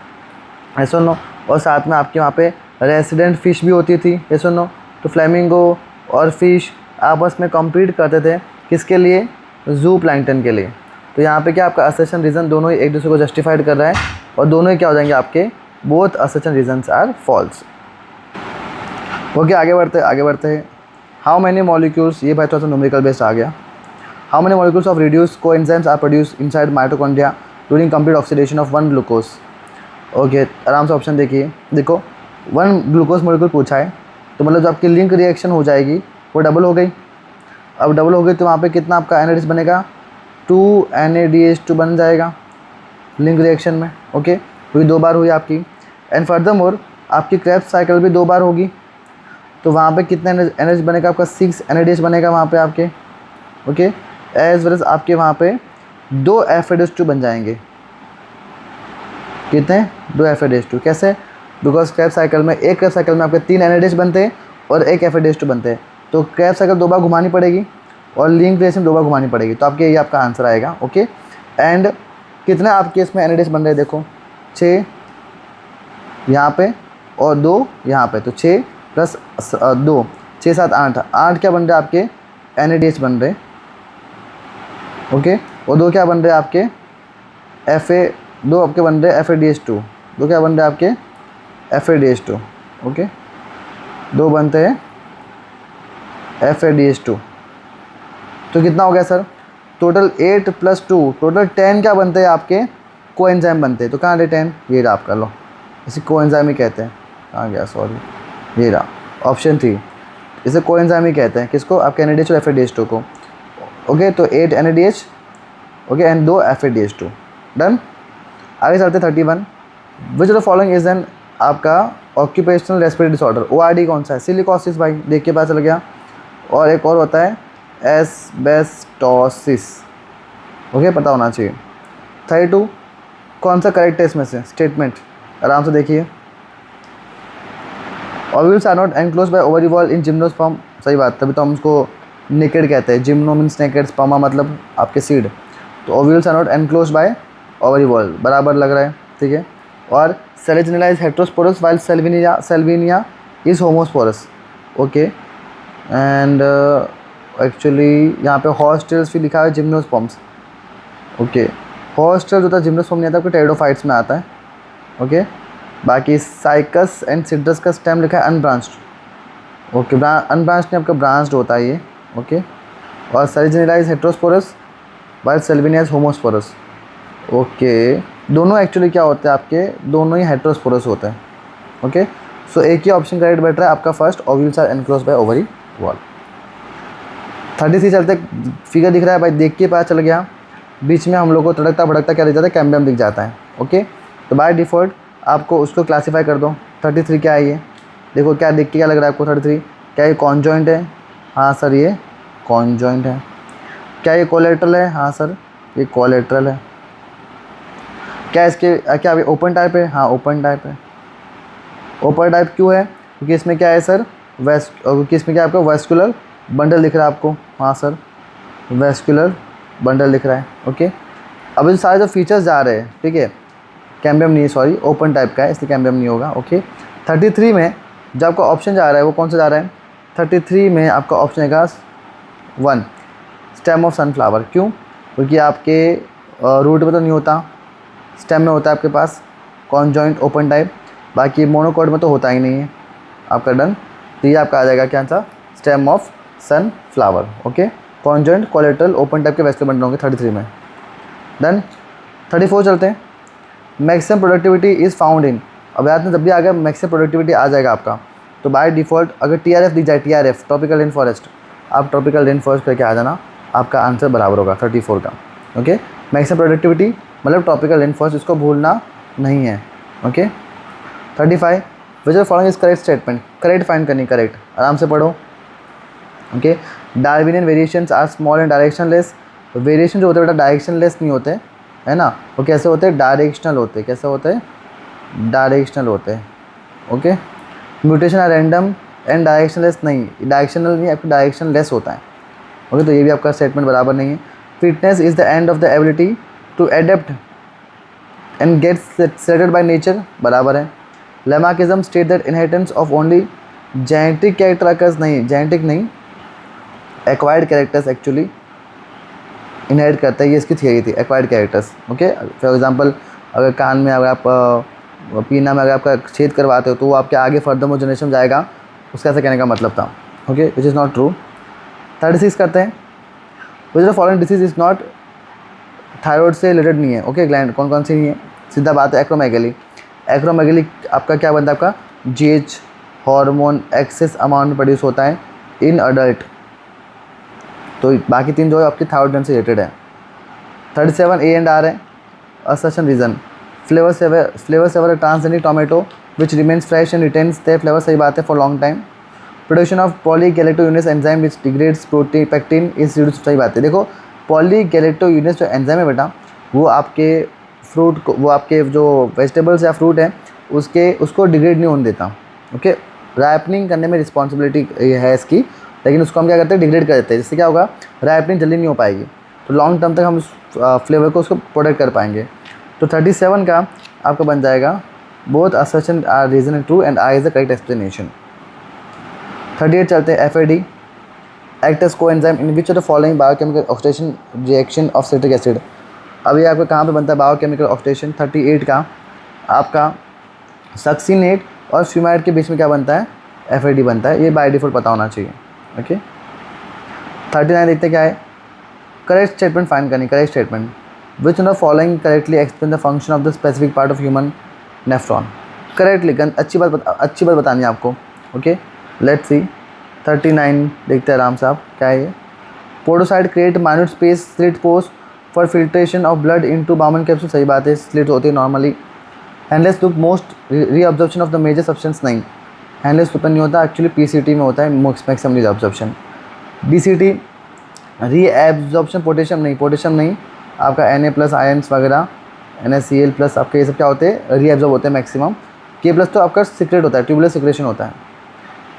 ऐसा नो। और साथ में आपके वहाँ पे रेसिडेंट फ़िश भी होती थी, ऐसा नो। तो फ्लैमिंगो और फिश आपस में कम्पीट करते थे, किसके लिए, जू प्लैंकटन के लिए। तो यहाँ पे क्या आपका असर्शन रीज़न दोनों ही एक दूसरे को जस्टिफाइड कर रहा है, और दोनों ही क्या हो जाएंगे आपके, both assertion reasons are false. Okay, आगे बढ़ते हैं। हाउ मैनी मॉलिक्यूल्स, ये भाई थोड़ा सा न्यूमेरिकल बेस्ड आ गया। How many molecules of reduce coenzymes are produce inside mitochondria during complete oxidation of 1 glucose. Okay, आराम से ऑप्शन देखिए। देखो 1 ग्लूकोज मॉलिक्यूल पूछा है, तो मतलब जो आपकी लिंक रिएक्शन हो जाएगी वो डबल हो गई। अब डबल हो गई तो वहाँ पे कितना आपका NADH बनेगा, 2 NADH2 बन जाएगा लिंक रिएक्शन में। ओके, हुई 2 बार हुई आपकी। एंड फर्दर मोर आपकी क्रेब्स साइकिल भी 2 बार होगी, तो वहाँ पे कितना NADH बनेगा आपका, 6 NADH बनेगा वहाँ पे आपके। ओके, एज वेल एज आपके वहाँ पे 2 FADH2 बन जाएंगे। कितने, 2 FADH2। कैसे, बिकॉज क्रैब साइकिल में, एक क्रैब साइकिल में आपके 3 NADH बनते हैं और एक FADH2 बनते हैं। तो क्रैब साइकिल 2 बार घुमानी पड़ेगी और लिंक रिएक्शन 2 बार घुमानी पड़ेगी। तो आपके ये आपका आंसर आएगा। ओके, एंड कितने आपके इसमें NADH बन रहे हैं, देखो 6 यहाँ पे और 2 यहाँ पे, तो 6 प्लस 2 6 7 8 क्या बन रहे हैं आपके NADH बन रहे। ओके, और 2 क्या बन रहे हैं आपके दो आपके बन रहे FADH2, 2 क्या बन रहे हैं आपके FADH2। ओके, 2 बनते हैं FADH2। तो कितना हो गया सर, टोटल 8 + 2 टोटल 10 क्या बनते हैं आपके कोएंजाइम बनते हैं। तो कहाँ रहे 10, ये रहा आपका, लो इसे कोएंजाइम ही कहते हैं। कहाँ गया, सॉरी, ये रहा ऑप्शन 3, इसे कोएंजाइम ही कहते हैं। किसको, आपके NADH और FADH2 को। ओके, तो 8 NADH, okay, and 2 FADH2। Done. आगे चलते 31। विच of the following is an आपका ऑक्यूपेशनल रेस्पिरेटरी डिसऑर्डर। ORD कौन सा है, सिलिकोसिस, भाई देख के पता चल गया। और एक और होता है एस्बेस्टोसिस। ओके, पता होना चाहिए। 32 कौन सा करेक्ट है इसमें से स्टेटमेंट, आराम से देखिए। Ovules are not enclose by ovary wall in gymnosperm. सही बात, तभी तो हम उसको नेकेड कहते हैं। जिम्नो मीन्स नेकेड, स्पर्मा मतलब आपके सीड। तो ovules are not enclose by ovary wall, बराबर लग रहा है, ठीक है। और Selaginella is heterosporous while Salvinia is homosporous. Okay, and actually यहाँ पे हॉस्टेल्स भी लिखा है जिम्नोस्पर्म्स। ओके, हॉस्टेल जो था जिम्नोस्पर्म नहीं आता, आपको टेरिडोफाइट्स में आता है। ओके, बाकी साइकस एंड सिट्रस का स्टेम लिखा है अनब्रांच्ड। ओके, अनब्रांच्ड नहीं आपका ब्रांच्ड होता है ये। ओके, और Selaginella is heterosporous while Salvinia is homosporous. Okay, दोनों एक्चुअली क्या होते हैं आपके, दोनों ही हेट्रोस्पोरस होते हैं। ओके, सो एक ही ऑप्शन करेक्ट बैठ रहा है आपका first, ovules are enclose by ovary wall. 33 चलते, फिगर दिख रहा है भाई, देख के पता चल गया। बीच में हम लोग को तड़कता भड़कता क्या दिख जाता है, कैम्बियम दिख जाता है। ओके, तो बाय डिफ़ॉल्ट आपको उसको क्लासीफाई कर दो। 33 क्या है ये, देखो क्या देख के क्या लग रहा है आपको 33, क्या ये कॉन्जॉइंट है। हाँ सर, ये कॉन्जॉइंट है। क्या ये कोलेट्रल है। हाँ सर, ये कोलेट्रल है। क्या इसके क्या अभी ओपन टाइप है। हाँ, ओपन टाइप है। ओपन टाइप क्यों है, क्योंकि इसमें क्या है सर, क्योंकि इसमें क्या आपका वेस्कुलर बंडल दिख रहा है आपको। हाँ सर, वेस्कुलर बंडल दिख रहा है। ओके, अब ये सारे जो फीचर्स जा रहे हैं, ठीक है, कैम्बियम नहीं है, सॉरी ओपन टाइप का है, इसलिए कैम्बियम नहीं होगा। ओके, 33 में जो आपका ऑप्शन जा रहा है वो कौन सा जा रहा है, 33 में आपका ऑप्शन आएगा 1 स्टेम ऑफ सनफ्लावर। क्यों, क्योंकि आपके रूट में तो नहीं होता, स्टेम में होता है आपके पास कॉन्जॉइंट ओपन टाइप, बाकी मोनोकॉट में तो होता ही नहीं है आपका। डन, तो ये आपका आ जाएगा क्या answer, stem of sunflower. Okay, conjoint collateral open type के वेस्कुलर बंडल होंगे 33 में। डन, 34 चलते हैं। Maximum productivity is found in. अब याद में जब भी आ गया मैक्सिमम प्रोडक्टिविटी आ जाएगा आपका, तो बाय डिफ़ॉल्ट अगर TRF दिख जाए, TRF ट्रॉपिकल रेन फॉरेस्ट, आप ट्रॉपिकल रेन फॉरेस्ट करके आ जाना, आपका आंसर बराबर होगा 34 का। ओके, मैक्सिमम प्रोडक्टिविटी मतलब ट्रॉपिकल रेन फॉरेस्ट, इसको भूलना नहीं है। Okay, 35 which of following is correct statement, correct find करनी, करेक्ट आराम से पढ़ो। Okay, Darwinian variations are small and directionless. Variation जो होते हैं बेटा डायरेक्शनलेस नहीं होते, है ना, वो कैसे होते हैं, डायरेक्शनल होते हैं। कैसे होते हैं, डायरेक्शनल होते हैं। Okay, mutation are random and directionless नहीं, डायरेक्शनल नहीं, आपका डायरेक्शनलेस होता है। ओके, तो ये भी आपका स्टेटमेंट बराबर नहीं है। Fitness is the end of the ability to adapt and get selected by nature, बराबर है। Lamarckism state that inheritance of only genetic character नहीं, जेनेटिक नहीं, एक्वायर्ड कैरेक्टर्स एक्चुअली इनहेरिट करता है, ये इसकी थियरी थी, acquired characters. Okay, for example अगर कान में अगर आप पीना में अगर आपका छेद करवाते हो तो वो आपके आगे फर्दर जनरेशन में जाएगा, उसका ऐसा कहने का मतलब था। Okay, which is not true. 36 करते हैं। विच the following disease is not thyroid से रिलेटेड नहीं है। ओके, ग्लैंड कौन कौन सी नहीं है, सीधा बात है, एक्रोमेगेली। एक्रोमेगेली आपका क्या बनता है, आपका GH हार्मोन एक्सेस अमाउंट में प्रोड्यूस होता है इन अडल्ट। तो बाकी 3 जो है आपकी थायराइड ग्लैंड से रिलेटेड है। 37 A एंड R है। Assertion reason, Flavr Savr transgenic tomato which remains fresh and retains the flavour, सही बात है, for long time. Production of polygalacturonase enzyme which degrades protein pectin is reduced, सही बात है। देखो पॉलीगैलेक्टोयूनेस जो एंजाइम है बेटा, वो आपके फ्रूट को, वो आपके जो वेजिटेबल्स या फ्रूट है उसको डिग्रेड नहीं होने देता। ओके, राइपनिंग करने में रिस्पॉन्सिबिलिटी है इसकी, लेकिन उसको हम क्या करते हैं, डिग्रेड कर देते हैं, जिससे क्या होगा, राइपनिंग जल्दी नहीं हो पाएगी, तो लॉन्ग टर्म तक हम उस फ्लेवर को उसको प्रोटेक्ट कर पाएंगे। तो 37 का आपका बन जाएगा both assertion are reason true and I is the correct explanation. 38 चलते हैं, FAD act as coenzyme in which of the following biochemical oxidation reaction of citric acid. अब ये आपका कहाँ पे बनता है बायोकेमिकल ऑक्सीडेशन। 38 का आपका सक्सिनेट और फ्यूमाइड के बीच में क्या बनता है, FAD बनता है, ये बाय डिफॉल्ट पता होना चाहिए। ओके, 39 देखते क्या है, करेक्ट स्टेटमेंट फाइंड करनी। Correct statement, which in the following correctly explain the function of the specific part of human nephron. Correctly अच्छी बात बतानी है आपको। ओके, लेट्स सी 39 देखते हैं आराम से आप, क्या है ये, podocyte create minute space slit pores for filtration of blood into Bowman capsule. सही बात है, स्लिट होती है normally. Henle's loop most reabsorption of the major substance. नहीं, हैंडलेस लूप नहीं होता, एक्चुअली PCT में होता है maximum reabsorption. BCT reabsorption potassium नहीं, पोटेशियम नहीं, आपका Na+ आयन्स वगैरह NaCl+ आपके ये सब क्या होते हैं, रीएब्जॉर्ब होते हैं मैक्सिमम। K+ तो आपका सीक्रेट होता है, ट्यूबुलर सिक्रेशन होता है।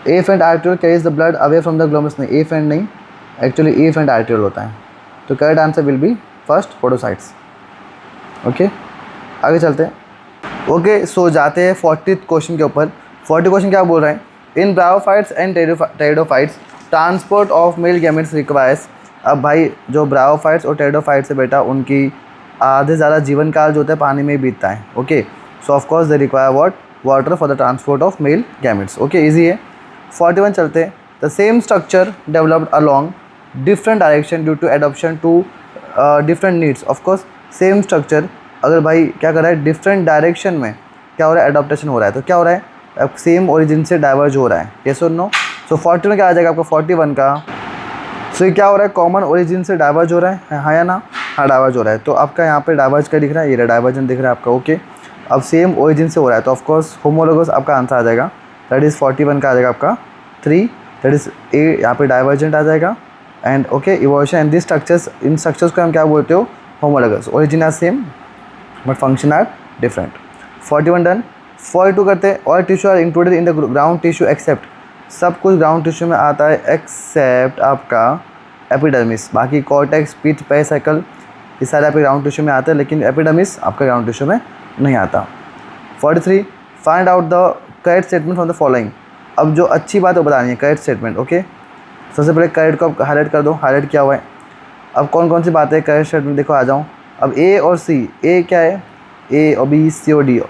A and arteriole carries the blood away from the glomerulus। नहीं, A and नहीं, एक्चुअली A and arteriole होता है। तो correct answer will be first podocytes. Okay, आगे चलते हैं। ओके, सो जाते हैं 40th क्वेश्चन के ऊपर। 40 क्वेश्चन क्या बोल रहे हैं, in bryophytes and pteridophytes transport of male gametes requires. अब भाई जो ब्रायोफाइट्स और टेरिडोफाइट्स है बेटा, उनकी आधे ज़्यादा जीवन काल जो होता है पानी में ही बीतता है। Okay, so of course they require water for the transport of male gametes. Okay, easy है। 41 चलते हैं, the same structure developed along different direction due to adoption to different needs. Of course same structure, अगर भाई क्या कर रहा है, different direction में क्या हो रहा है, एडॉप्टेशन हो रहा है, तो क्या हो रहा है, अब सेम ओरिजिन से डाइवर्ज हो रहा है। यस और नो। सो 40 में क्या आ जाएगा आपका 41 का, सो ये क्या हो रहा है, कॉमन ओरिजिन से डाइवर्ज हो रहा है, हाँ या ना, हाँ डाइवर्ज हो रहा है। तो आपका यहाँ पे डाइवर्ज का दिख रहा है, ये डाइवर्जन दिख रहा है आपका। ओके, अब सेम ओरिजिन से हो रहा है, तो ऑफकोर्स होमोलोगस आपका आंसर आ जाएगा, दैट इज़ 41 का आ जाएगा आपका 3, दैट इज़ ए, यहाँ पे डाइवर्जेंट आ जाएगा। And okay, evolution and this structures, इन स्ट्रक्चर्स को हम क्या बोलते हो, homologous, origin are same but function are different. 41 done. 42 करते हैं, all tissue are included in the ground tissue except. सब कुछ ग्राउंड टिश्यू में आता है एक्सेप्ट आपका एपिडर्मिस, बाकी कॉर्टेक्स, पिच, पेरिसाइकल, ये सारे आपके ग्राउंड टिश्यू में आते हैं, लेकिन एपिडर्मिस आपका ग्राउंड टिश्यू में नहीं आता। 43 find out the correct statement from the following. अब जो अच्छी बात है बतानी है, करेक्ट स्टेटमेंट। ओके, सबसे पहले करेक्ट को आप हाईलाइट कर दो, हाईलाइट किया हुआ है। अब कौन कौन सी बातें करेक्ट स्टेटमेंट, देखो आ जाऊँ। अब A और C, A क्या है, A और B, C और D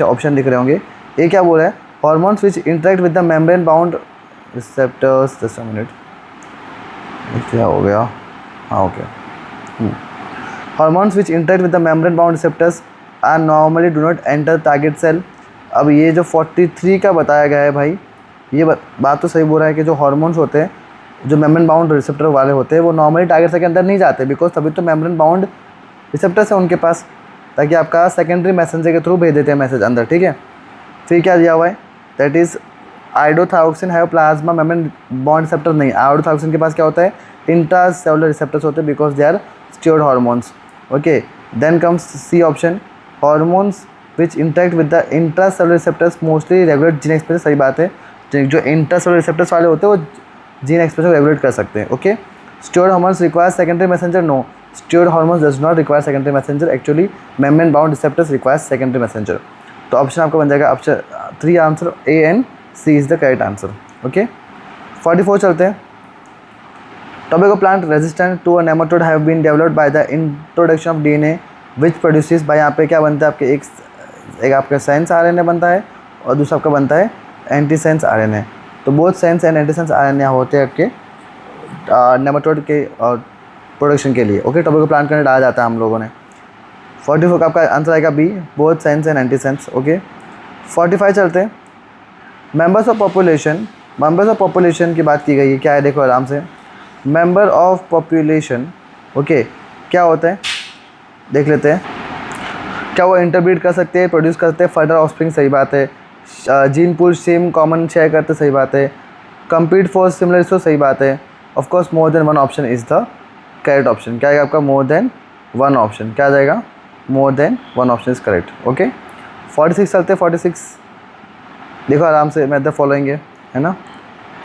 ऑप्शन दिख रहे होंगे। A क्या बोल रहा है, hormones which interact with the membrane bound receptors. Just a minute, क्या हो गया, हाँ okay, hormones which interact with the membrane bound receptors are normally do not enter target cell. अब ये जो 43 का बताया गया है भाई, ये बात तो सही बोल रहा है कि जो हॉर्मोन्स होते हैं, जो मेम्ब्रेन बाउंड रिसेप्टर वाले होते हैं, वो नॉर्मली टारगेट सेल के अंदर नहीं जाते, बिकॉज तभी तो मेम्ब्रेन बाउंड रिसेप्टर्स है उनके पास, ताकि आपका सेकेंडरी मैसेंजर के थ्रू भेज देते हैं मैसेज अंदर। ठीक है, फिर क्या दिया हुआ है, दैट इज़ आयोडोथायोक्सिन है प्लाज्मा मेम्ब्रेन बाउंड रिसेप्टर। नहीं, आयोडोथायोक्सिन के पास क्या होता है, इंट्रासेलुलर रिसेप्टर्स होते हैं, because they are steroid hormones. Okay, then comes C option, hormones which interact with the intracellular receptors mostly regulate gene expression. सही बात है, जो इंट्रासेलुलर रिसेप्टर्स वाले होते हैं वो जीन एक्सप्रेशन को रेगुलेट कर सकते हैं। Okay, steroid hormones require secondary messenger. No, steroid hormones does not require secondary messenger, actually membrane bound receptors requires secondary messenger। तो ऑप्शन आपका बन जाएगा option 3, answer A and C is the correct answer। Okay, 44 चलते हैं। Tobacco plant resistant to a nematode have been developed by the introduction of DNA which produces, भाई यहाँ पे क्या बनता है आपके, एक आपका सेंस RNA बनता है और दूसरा आपका बनता है एंटीसेंस RNA। तो both sense and antisense RNA होते हैं आपके नेमाटोड के प्रोडक्शन के लिए। ओके, टोबैको प्लांट के अंदर डाला जाता है हम लोगों ने। 44 का आपका आंसर आएगा B, both sense and antisense. Okay, 45 चलते हैं। मेंबर्स ऑफ पॉपुलेशन की बात की गई है, क्या है देखो आराम से। मेंबर ऑफ पॉपुलेशन, ओके, क्या होता है देख लेते हैं। क्या वो इंटरब्रीड कर सकते हैं, प्रोड्यूस करते हैं फर्दर ऑफस्प्रिंग। सही बात है। Gene pool same common share करते, सही बात है। कम्पीट फॉर सिमिलर रिसोर्स, सही बात है। Of course more than one option is the correct option. क्या आएगा आपका, मोर देन वन ऑप्शन, क्या आ जाएगा, more than one option is correct. Okay, 46 चलते, 46 देखो आराम से, मैथ द फॉलोइंग है ना।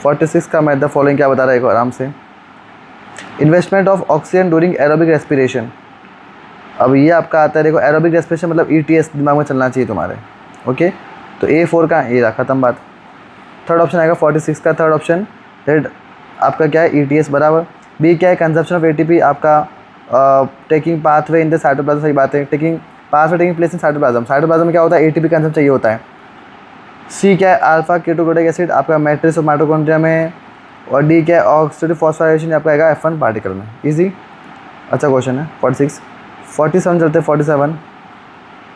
46 का मैथ द फॉलोइंग क्या बता रहा है, देखो आराम से। Investment of oxygen during aerobic respiration. अब ये आपका आता है, देखो एरोबिक रेस्पिरेशन मतलब ETS दिमाग में चलना चाहिए तुम्हारे, ओके। तो A4 का ये रहा, ख़त्म बात। थर्ड ऑप्शन आएगा 46 का, थर्ड ऑप्शन रेड आपका क्या है, ETS बराबर। बी क्या है, कंजप्शन ऑफ ATP आपका taking pathway in the cytoplasm, सही बात है। Taking pathway taking place in cytoplasm, cytoplasm में क्या होता है, ATP कंजप्शन चाहिए होता है। सी क्या है, अल्फा कीटोग्लूटाइक एसिड आपका मैट्रिक्स ऑफ माइटोकॉन्ड्रिया में। और डी क्या है, ऑक्सीडेटिव फॉस्फोराइलेशन आपका आएगा F1 पार्टिकल में। इजी, अच्छा क्वेश्चन है। 46 47 चलते हैं, 47।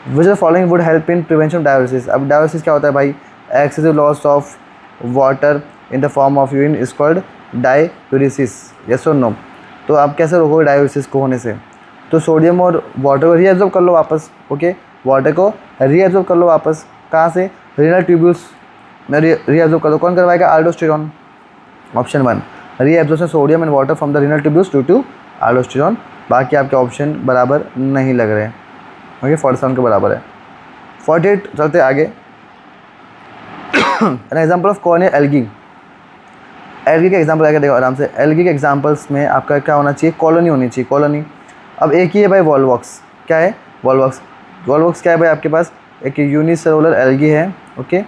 Which the following would help in prevention of dialysis. अब डायलिसिस क्या होता है भाई, excessive loss of water in the form of urine is called diuresis, yes और नो। तो आप कैसे रोकोगे डाययूरेसिस को होने से, तो सोडियम और वाटर को रीएब्जॉर्ब कर लो वापस, ओके। वाटर को रीएब्जॉर्ब कर लो वापस, कहाँ से, रीनल ट्यूब्यूल्स में रीएब्जॉर्ब कर दो। कौन करवाएगा, aldosterone. Option 1 reabsorption sodium and water from the renal tubules due to aldosterone. बाकी आपके ऑप्शन बराबर नहीं लग रहे हैं, ओके। 47 के बराबर है। 48 चलते आगे। An example of corneal algae. Algae का एग्जाम्पल आगे देखो आराम से। एल्गी के एग्जाम्पल्स में आपका क्या होना चाहिए, कॉलोनी होनी चाहिए, कॉलोनी। अब एक ही है भाई वॉलवॉक्स, क्या है वॉलवॉक्स। वॉलवॉक्स क्या है भाई आपके पास, एक यूनिसेलुलर एल्गी है, ओके।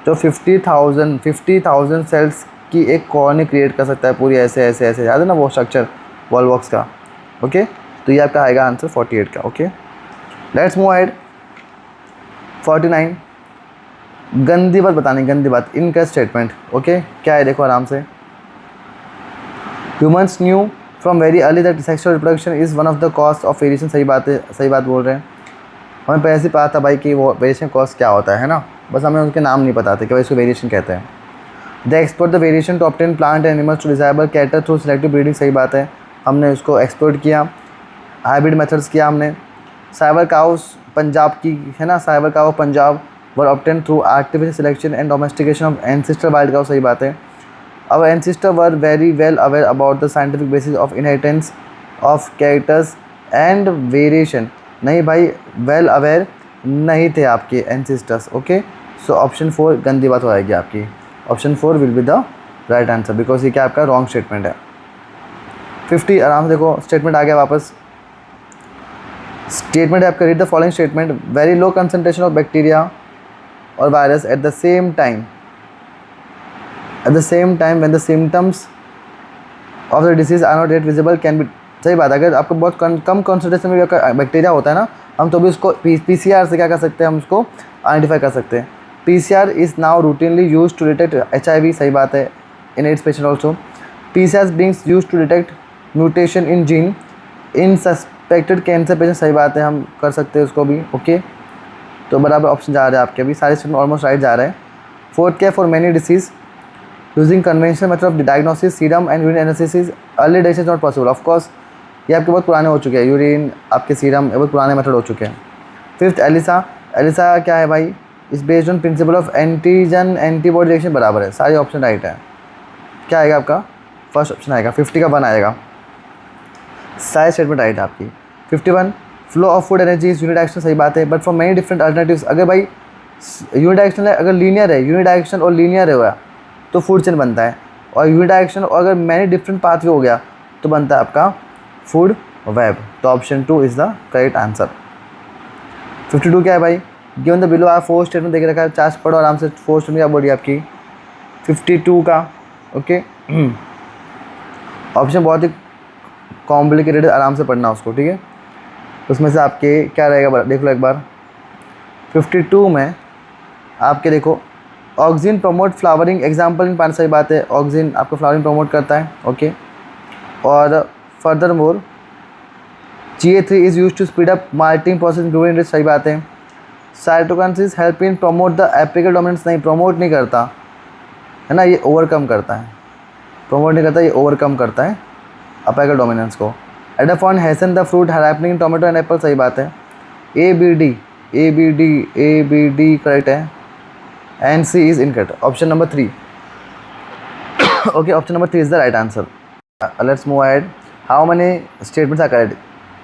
तो 50,000 सेल्स की एक कॉलोनी क्रिएट कर सकता है पूरी, ऐसे ऐसे ऐसे, याद है ना वो स्ट्रक्चर वॉलवॉक्स का, ओके। तो ये आपका आएगा आंसर 48 का, ओके। Let's move ahead. 49 गंदी बात बतानी, गंदी बात, इनका स्टेटमेंट, ओके। क्या है देखो आराम से। Humans new from very early that sexual reproduction is one of the cause of variation, सही बात है, सही बात बोल रहे हैं। हमें पहले से पता था भाई कि वो वेरिएशन कॉज क्या होता है ना, बस हमें उनके नाम नहीं पता थे कि भाई इसको वेरिएशन कहते हैं। The explore the variation to obtain plant animals to desirable cater through selective breeding, सही बात है, हमने उसको एक्सप्लोर किया, हाइब्रिड मेथड्स किया हमने। साइबर काउस पंजाब की है ना, cyber cow Punjab were obtain through artificial selection and domestication of ancestor wild cow, सही बात है। Our ancestors were very well aware about the scientific basis of inheritance of characters and variation. नहीं भाई, well aware नहीं थे आपके ancestors, okay. So option 4 गंदी बात हो जाएगी आपकी। Option 4 will be the right answer, because ये क्या आपका रॉन्ग स्टेटमेंट है। 50 आराम से देखो, स्टेटमेंट आ गया वापस। स्टेटमेंट है आपका, read the following statement. Very low concentration of bacteria और virus at the same time when the symptoms of the disease are not yet visible can be, सही बात है। अगर आपको बहुत कम कॉन्सेंट्रेशन में बैक्टीरिया होता है ना, हम तो भी उसको PCR से क्या कर सकते हैं, हम उसको आइडेंटिफाई कर सकते हैं। PCR is now routinely use to detect HIV, सही बात है, in AIDS patient also. PCR beings use to detect mutation in gene in suspected cancer patient, सही बात है, हम कर सकते हैं उसको भी, ओके। तो बराबर ऑप्शन जा रहे हैं आपके, अभी सारे स्टेटमेंट ऑलमोस्ट राइट जा रहे हैं। 4th क्या, for many disease using conventional method of diagnosis serum and urine analysis early days is not possible, of course ये आपके बहुत पुराने हो चुके हैं, यूरिन आपके सीरम ये बहुत पुराने मेथड हो चुके हैं। 5th एलिसा क्या है भाई, इस based on principle of antigen antibody reaction, बराबर है, सारे ऑप्शन राइट है। क्या आएगा आपका, फर्स्ट ऑप्शन आएगा, 50 का 1 आएगा, सारे स्टेटमेंट राइट है आपकी। 51 flow of food energy is unit direction, सही बात है, but for many different alternatives. अगर भाई यूनिट डायरेक्शन है, अगर लीनियर है, यूनिट डायरेक्शन और लीनियर हुआ तो फूड चेन बनता है, और यूनिट डायरेक्शन और अगर मैनी डिफरेंट पाथवे हो गया तो बनता है आपका फूड वेब। तो option 2 is the correct answer. 52 क्या है भाई, गिवन द बिलो आप 4 स्टेटमेंट देख रखा है, चार्ज पढ़ो आराम से, 4 स्टेटमेंट क्या बॉडी आपकी 52 का, ओके। ऑप्शन बहुत ही कॉम्प्लिकेटेड है, आराम से पढ़ना उसको, ठीक है। उसमें से आपके क्या रहेगा देख लो एक बार। 52 में आपके देखो, oxygen promote flowering example in पानी, सही बात है, ऑक्सीजन आपको फ्लावरिंग प्रमोट करता है, ओके। और further more GA3 is use to speed up malting process in growing, सही बात है। Cytokinesis help in promote the apical dominance, नहीं प्रमोट नहीं करता है ना, ये ओवरकम करता है, प्रमोट नहीं करता, ये ओवरकम करता है एपिकल डोमिनेंस को। Ethephon hastens the fruit happening in tomato and apple, सही बात है। ABD करेक्ट है, and C is incorrect. Option number 3. Okay, option number 3 is the right answer. Let's move ahead. How many statements are correct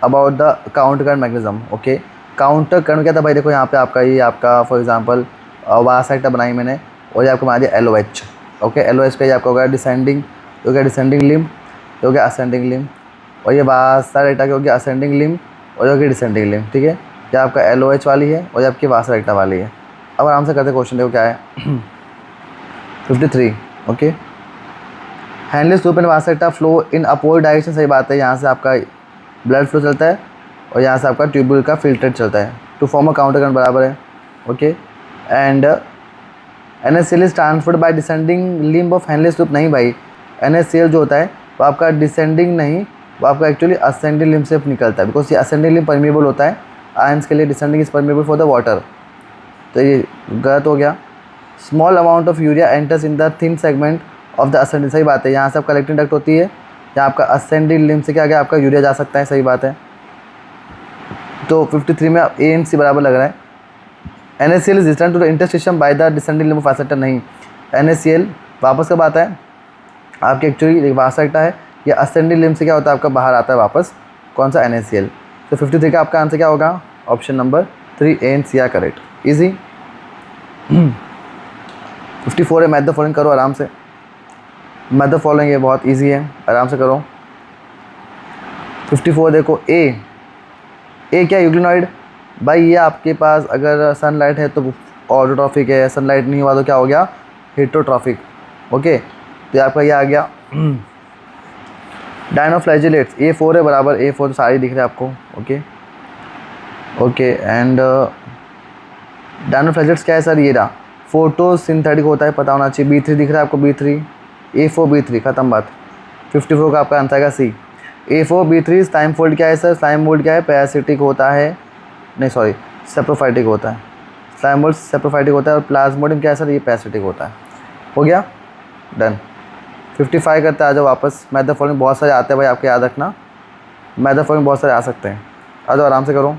about the count card mechanism? Okay, counter करने क्या था भाई, देखो यहाँ पे आपका ये आपका फॉर एग्जांपल वासेक्टा बनाई मैंने और ये आपको बना दिया LOH। ओके, LOH का ये आपका हो गया डिसेंडिंग, हो गया डिसेंडिंग लिम्ब, हो गया असेंडिंग लिम्ब, और ये वासेक्टा हो गया असेंडिंग लिम्ब और हो गया डिसेंडिंग लिम्ब। ठीक है, ये आपका LOH वाली है और ये आपकी वासेक्टा वाली है। अब आराम से करते क्वेश्चन, देखो क्या है 53। Okay, Henle's loop and vasa recta flow in opposite direction, सही बात है। यहाँ से आपका ब्लड फ्लो चलता है और यहाँ से आपका ट्यूब्यूल का फिल्टर चलता है to form a counter current, बराबर है। Okay, and NaCl is transferred by descending limb of handless loop, नहीं भाई, NaCl जो होता है वो आपका डिसेंडिंग नहीं, वो आपका एक्चुअली असेंडिंग लिम्ब से निकलता है, बिकॉज ये असेंडिंग लिम्ब परमेबल होता है आयंस के लिए, descending is permeable for the water, तो ये गलत हो गया। Small amount of urea enters in the thin segment of the ascending, सही बात है। यहाँ से आपका कलेक्टिंग डक्ट होती है, यहाँ आपका असेंडिंग लिम्ब से क्या गया, आपका यूरिया जा सकता है, सही बात है। तो 53 में A and C बराबर लग रहा है। NaCl is return to the interstitium by the descending limb of vasa recta, नहीं, NaCl वापस कब आता है आपके, एक्चुअली वासेक्टा है, ये असेंडिंग लिम्ब से क्या होता है आपका बाहर आता है वापस, कौन सा, NaCl। तो 53 का आपका आंसर क्या होगा, option number 3 A and C are correct, easy. 54 है, मैथ द फॉलोइंग करो आराम से, मैथ द फॉलोइंग ये बहुत ईजी है, आराम से करो। 54 देखो, ए क्या यूग्लिनॉइड, भाई ये आपके पास अगर सनलाइट है तो ऑटोट्रॉफिक है, सनलाइट नहीं हुआ तो क्या हो गया, हेटरोट्रॉफिक। ओके, तो आपका ये आ गया। डायनोफ्लैजिलेट्स A4 है, बराबर A4 तो सारे दिख रहे हैं आपको। ओके ओके, एंड डायनोफ्लैजिलेट्स क्या है सर, ये रहा, फोटोसिंथेटिक होता है, पता होना चाहिए। B3 दिख रहा है आपको, B3 A4 B3 खत्म बात। 54 का आपका आंसर आएगा C। A4 B3 slime fold क्या है सर, स्लाइम फोल्ड क्या है, पैरासिटिक होता है, नहीं सॉरी सेप्रोफाइटिक होता है, स्लाइम फोल्ड सेप्रोफाइटिक होता है, और प्लाज्मोडियम क्या है सर, ये पैरासिटिक होता है। हो गया डन। 55 करते आ जाओ वापस, मैथ द फॉलोइंग बहुत सारे आते हैं भाई, आपके याद रखना, मैथ द फॉलोइंग बहुत सारे आ सकते हैं, आ जाओ आराम से करो।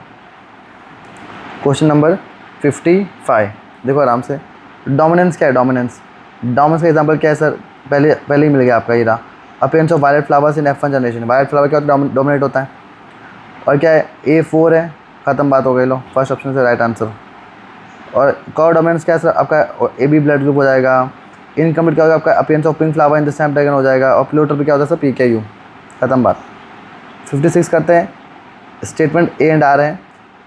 क्वेश्चन नंबर 55 देखो आराम से, डोमिनेंस क्या है, डोमिनेंस का एग्जांपल क्या है सर, पहले ही मिल गया आपका, ये रहा, appearance of violet flowers in F1 generation, violet flower क्या होता है, डोमिनेट होता है, और क्या है A4 है, ख़त्म बात हो गई, लो फर्स्ट ऑप्शन से राइट आंसर। और कॉर डोमिनेंस क्या है सर, आपका AB ब्लड ग्रुप हो जाएगा। इनकम्प्लीट क्या होगा आपका, appearance of pink flower in the Snapdragon हो जाएगा, और प्लूटर पे क्या होता है सर, PKU, ख़त्म बात। 56 करते हैं, स्टेटमेंट A एंड R है।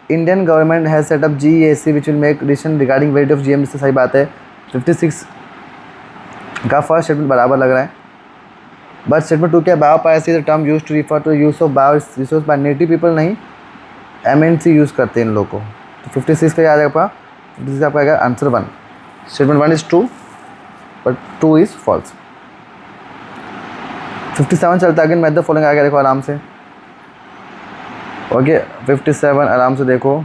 Indian government has setup GEAC which will make decision regarding weight of GM, सही बात है। 56 का फर्स्ट स्टेटमेंट बराबर लग रहा है, बट स्टेटमेंट 2 क्या, biopiracy is the term use to refer to use of bio resource by native people, नहीं MNC यूज़ करते हैं इन लोगों को। तो 56 का याद है आपका, 56 आपका आएगा answer 1, statement 1 is true but 2 is false. 57 चलता है, अगेन मैथ द फॉलोइंग आ गया, देखो आराम से। ओके 57 आराम से देखो,